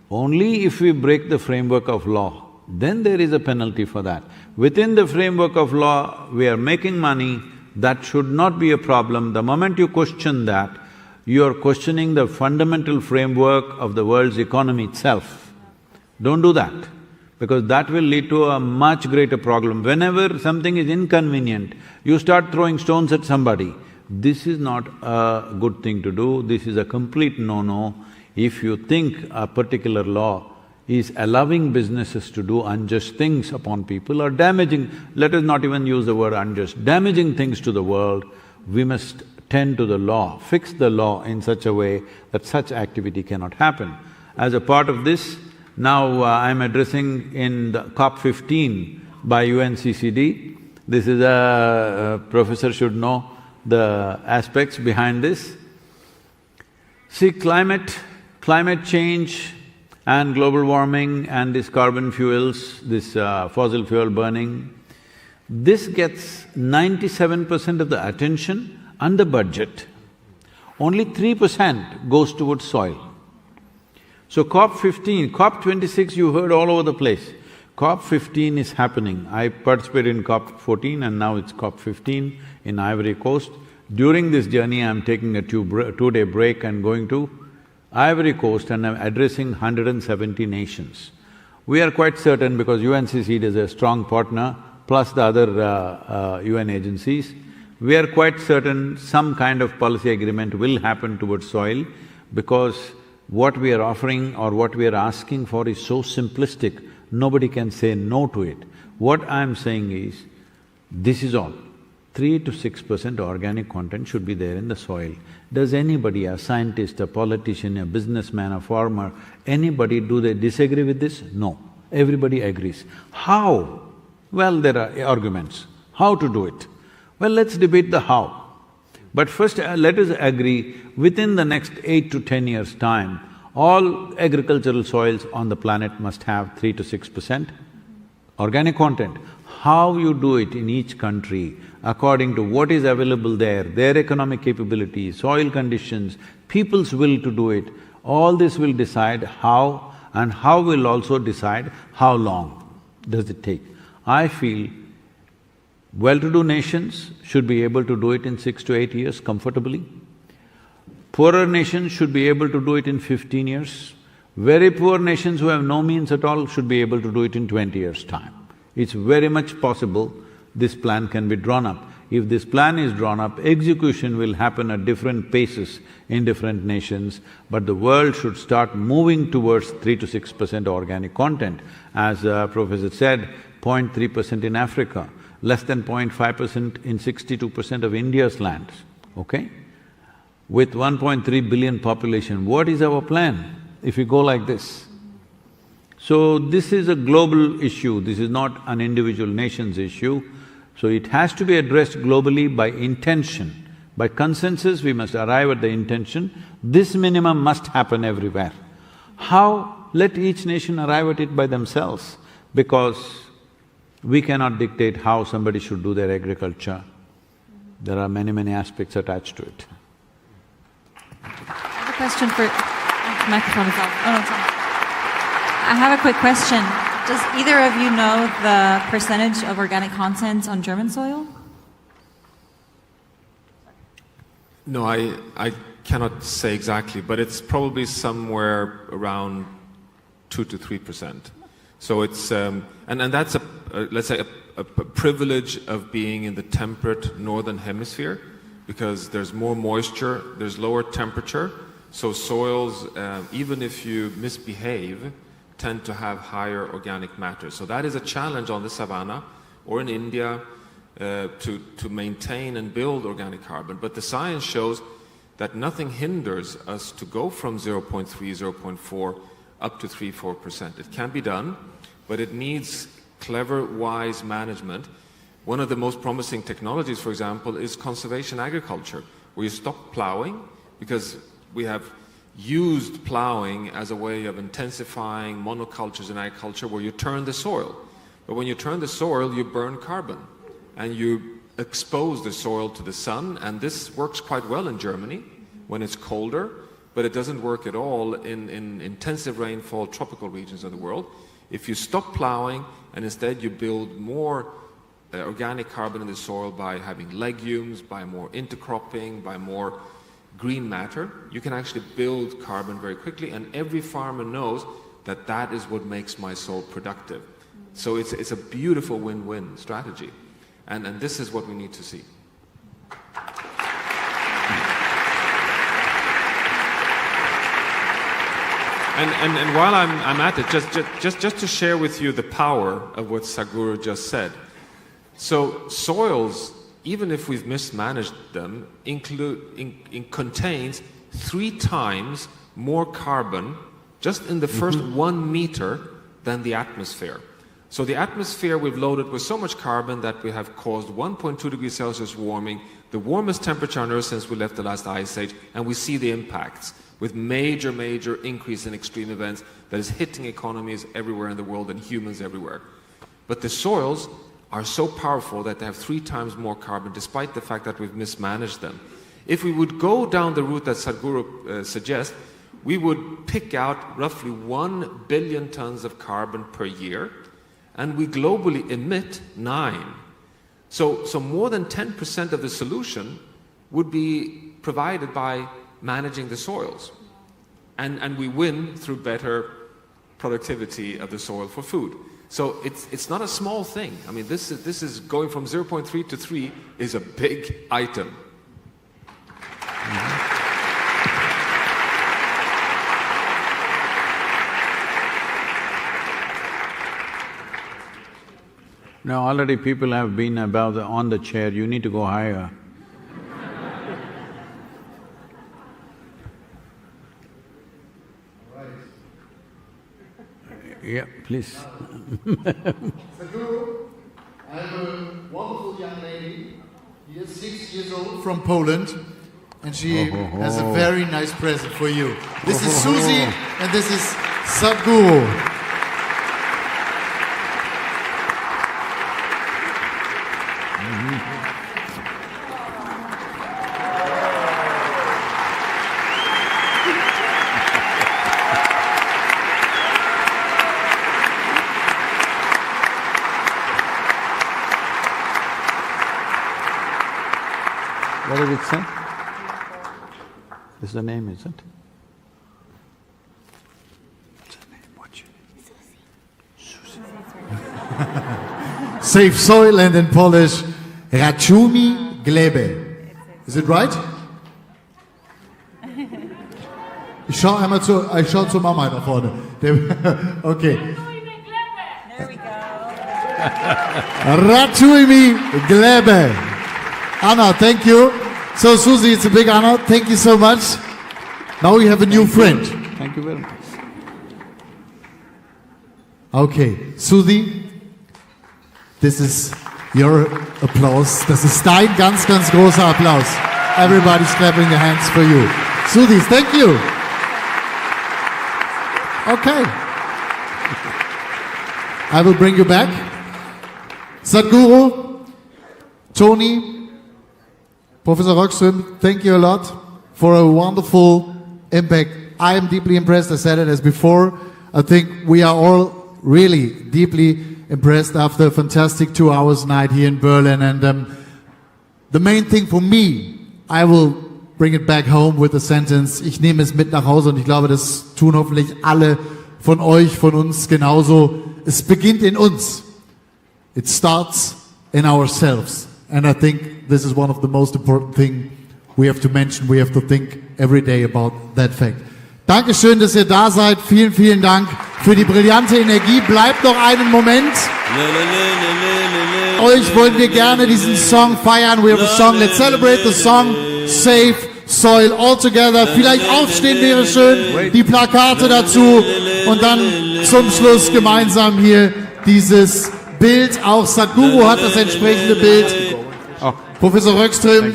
Only if we break the framework of law, then there is a penalty for that. Within the framework of law, we are making money, that should not be a problem. The moment you question that, you are questioning the fundamental framework of the world's economy itself. Don't do that, because that will lead to a much greater problem. Whenever something is inconvenient, you start throwing stones at somebody. This is not a good thing to do, this is a complete no-no. If you think a particular law is allowing businesses to do unjust things upon people or damaging, let us not even use the word unjust, damaging things to the world, we must tend to the law, fix the law in such a way that such activity cannot happen. As a part of this, now I'm addressing in the COP15 by UNCCD. This is a professor should know the aspects behind this. See, climate change and global warming and this carbon fuels, this fossil fuel burning, this gets 97% of the attention and the budget. Only 3% goes towards soil. So COP15, COP26 you heard all over the place. COP15 is happening. I participated in COP14 and now it's COP15 in Ivory Coast. During this journey, I'm taking a two-day break and going to Ivory Coast and I'm addressing 170 nations. We are quite certain, because UNCCD is a strong partner, plus the other UN agencies, we are quite certain some kind of policy agreement will happen towards soil, because what we are offering or what we are asking for is so simplistic, nobody can say no to it. What I'm saying is, this is all. 3 to 6% organic content should be there in the soil. Does anybody, a scientist, a politician, a businessman, a farmer, anybody, do they disagree with this? No. Everybody agrees. How? Well, there are arguments. How to do it? Well, let's debate the how. But first, let us agree, within the next 8 to 10 years' time, all agricultural soils on the planet must have 3 to 6% organic content. How you do it in each country, according to what is available there, their economic capabilities, soil conditions, people's will to do it, all this will decide how, and how will also decide how long does it take. I feel well-to-do nations should be able to do it in 6 to 8 years comfortably. Poorer nations should be able to do it in 15 years. Very poor nations who have no means at all should be able to do it in 20 years' time. It's very much possible this plan can be drawn up. if this plan is drawn up, execution will happen at different paces in different nations, but the world should start moving towards 3 to 6% organic content. As Professor said, 0.3% in Africa, less than 0.5% in 62% of India's lands, okay? With 1.3 billion population, what is our plan if we go like this? So this is a global issue, this is not an individual nation's issue. So it has to be addressed globally by intention. By consensus, we must arrive at the intention. This minimum must happen everywhere. How? Let each nation arrive at it by themselves, because we cannot dictate how somebody should do their agriculture. There are many aspects attached to it. I have a question for… microphone is off. Oh, no, it's on. I have a quick question. Does either of you know the percentage of organic content on German soil? No, I cannot say exactly, but it's probably somewhere around 2 to 3%. So it's… and that's let's say a privilege of being in the temperate northern hemisphere, because there's more moisture, there's lower temperature, so soils, even if you misbehave, tend to have higher organic matter. So that is a challenge on the savannah or in India to maintain and build organic carbon. But the science shows that nothing hinders us to go from 0.3, 0.4 up to 3–4%. It can be done, but it needs clever, wise management. One of the most promising technologies, for example, is conservation agriculture, where you stop plowing, because we have used plowing as a way of intensifying monocultures in agriculture, where you turn the soil. But when you turn the soil, you burn carbon and you expose the soil to the sun, and this works quite well in Germany when it's colder, but it doesn't work at all in intensive rainfall tropical regions of the world. If you stop plowing and instead you build more organic carbon in the soil by having legumes, by more intercropping, by more green matter, you can actually build carbon very quickly, and every farmer knows that that is what makes my soil productive. So it's a beautiful win-win strategy, and this is what we need to see. And while I'm at it, just to share with you the power of what Sadhguru just said. So soils, even if we've mismanaged them, contains 3 times more carbon just in the first 1 meter than the atmosphere. So the atmosphere we've loaded with so much carbon that we have caused 1.2 degrees Celsius warming, the warmest temperature on Earth since we left the last ice age, and we see the impacts with major increase in extreme events that is hitting economies everywhere in the world and humans everywhere. But the soils are so powerful that they have 3 times more carbon, despite the fact that we've mismanaged them. If we would go down the route that Sadhguru suggests, we would pick out roughly 1 billion tons of carbon per year, and we globally emit 9. So more than 10% of the solution would be provided by managing the soils. And we win through better productivity of the soil for food. So it's not a small thing. I mean, this is going from 0.3 to 3 is a big item. Now already people have been on the chair, you need to go higher. Yeah, please. Sadhguru, I have a wonderful young lady, she is 6 years old, from Poland, and she has a very nice present for you. This is Susie, and this is Sadhguru. What did it say? This is the name, is it? What's the name? What's your name? SaveSoil, and in Polish, Rachumi Glebe. Is it right? Ich schau zur Mama da vorne. Okay. Rachumi Glebe. Anna, thank you. So Susie, it's a big honor. Thank you so much. Now we have a new friend. Thank you very much. Okay, Susie, this is your applause. Das ist dein ganz, ganz großer Applaus. Everybody's clapping their hands for you. Susie, thank you. Okay. I will bring you back. Sadhguru, Toni, Professor Rockström, thank you a lot for a wonderful impact. I am deeply impressed. I said it as before. I think we are all really deeply impressed after a fantastic 2 hours night here in Berlin. And the main thing for me, I will bring it back home with a sentence. Ich nehme es mit nach Hause und ich glaube, das tun hoffentlich alle von euch, von uns genauso. Es beginnt in uns. It starts in ourselves. And I think this is one of the most important things we have to mention. We have to think every day about that fact. Dankeschön, dass ihr da seid. Vielen, vielen Dank für die brillante Energie. Bleibt noch einen Moment. Euch wollen wir gerne diesen Song feiern. We have a song. Let's celebrate the song SaveSoil all together. Vielleicht aufstehen wäre schön. Die Plakate dazu. Und dann zum Schluss gemeinsam hier dieses Bild. Auch Sadhguru hat das entsprechende Bild. Professor Rockström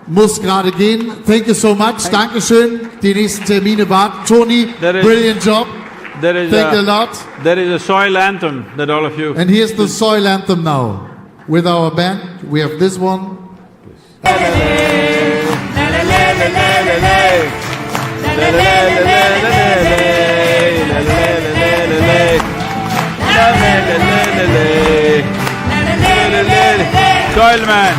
muss gerade gehen. Thank you so much. Dankeschön. Die nächsten Termine warten. Toni, brilliant job. Thank you a lot. There is a soil anthem that all of you... And here's the soil anthem now. With our band, we have this one. Soil man.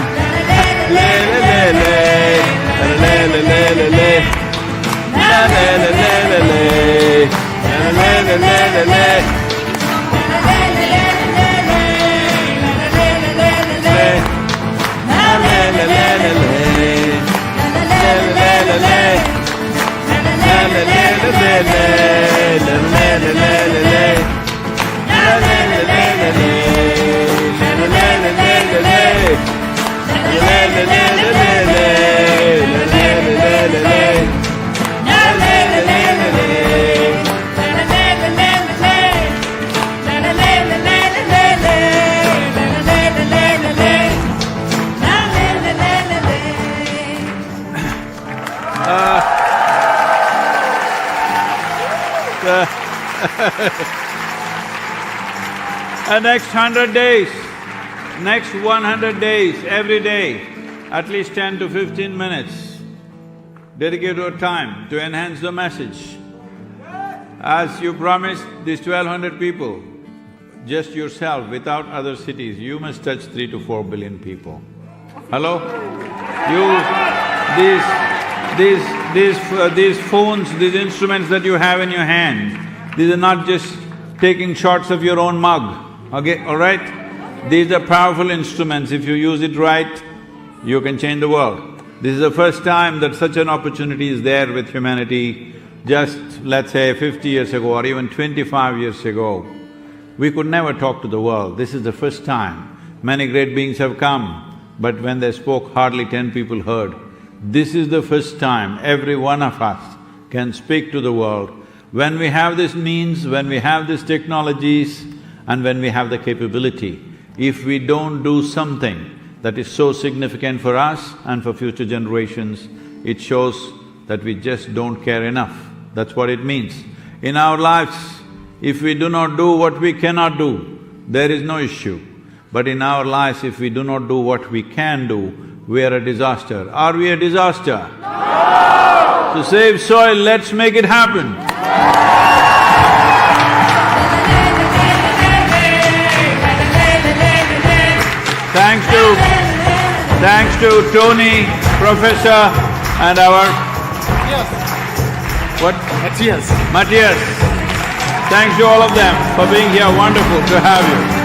The next 100 days, next 100 days, every day, at least 10 to 15 minutes, dedicate your time to enhance the message. As you promised these 1200 people, just yourself, without other cities, you must touch 3 to 4 billion people. Hello? These phones, these instruments that you have in your hand, these are not just taking shots of your own mug, okay, all right? These are powerful instruments. If you use it right, you can change the world. This is the first time that such an opportunity is there with humanity. Just, let's say, 50 years ago or even 25 years ago, we could never talk to the world. This is the first time. Many great beings have come, but when they spoke, hardly 10 people heard. This is the first time every one of us can speak to the world. When we have this means, when we have these technologies, and when we have the capability, if we don't do something that is so significant for us and for future generations, it shows that we just don't care enough. That's what it means. In our lives, if we do not do what we cannot do, there is no issue. But in our lives, if we do not do what we can do, we are a disaster. Are we a disaster? No! To save soil, let's make it happen. Thanks to Toni, Professor, and our… What? Matthias. Thanks to all of them for being here. Wonderful to have you.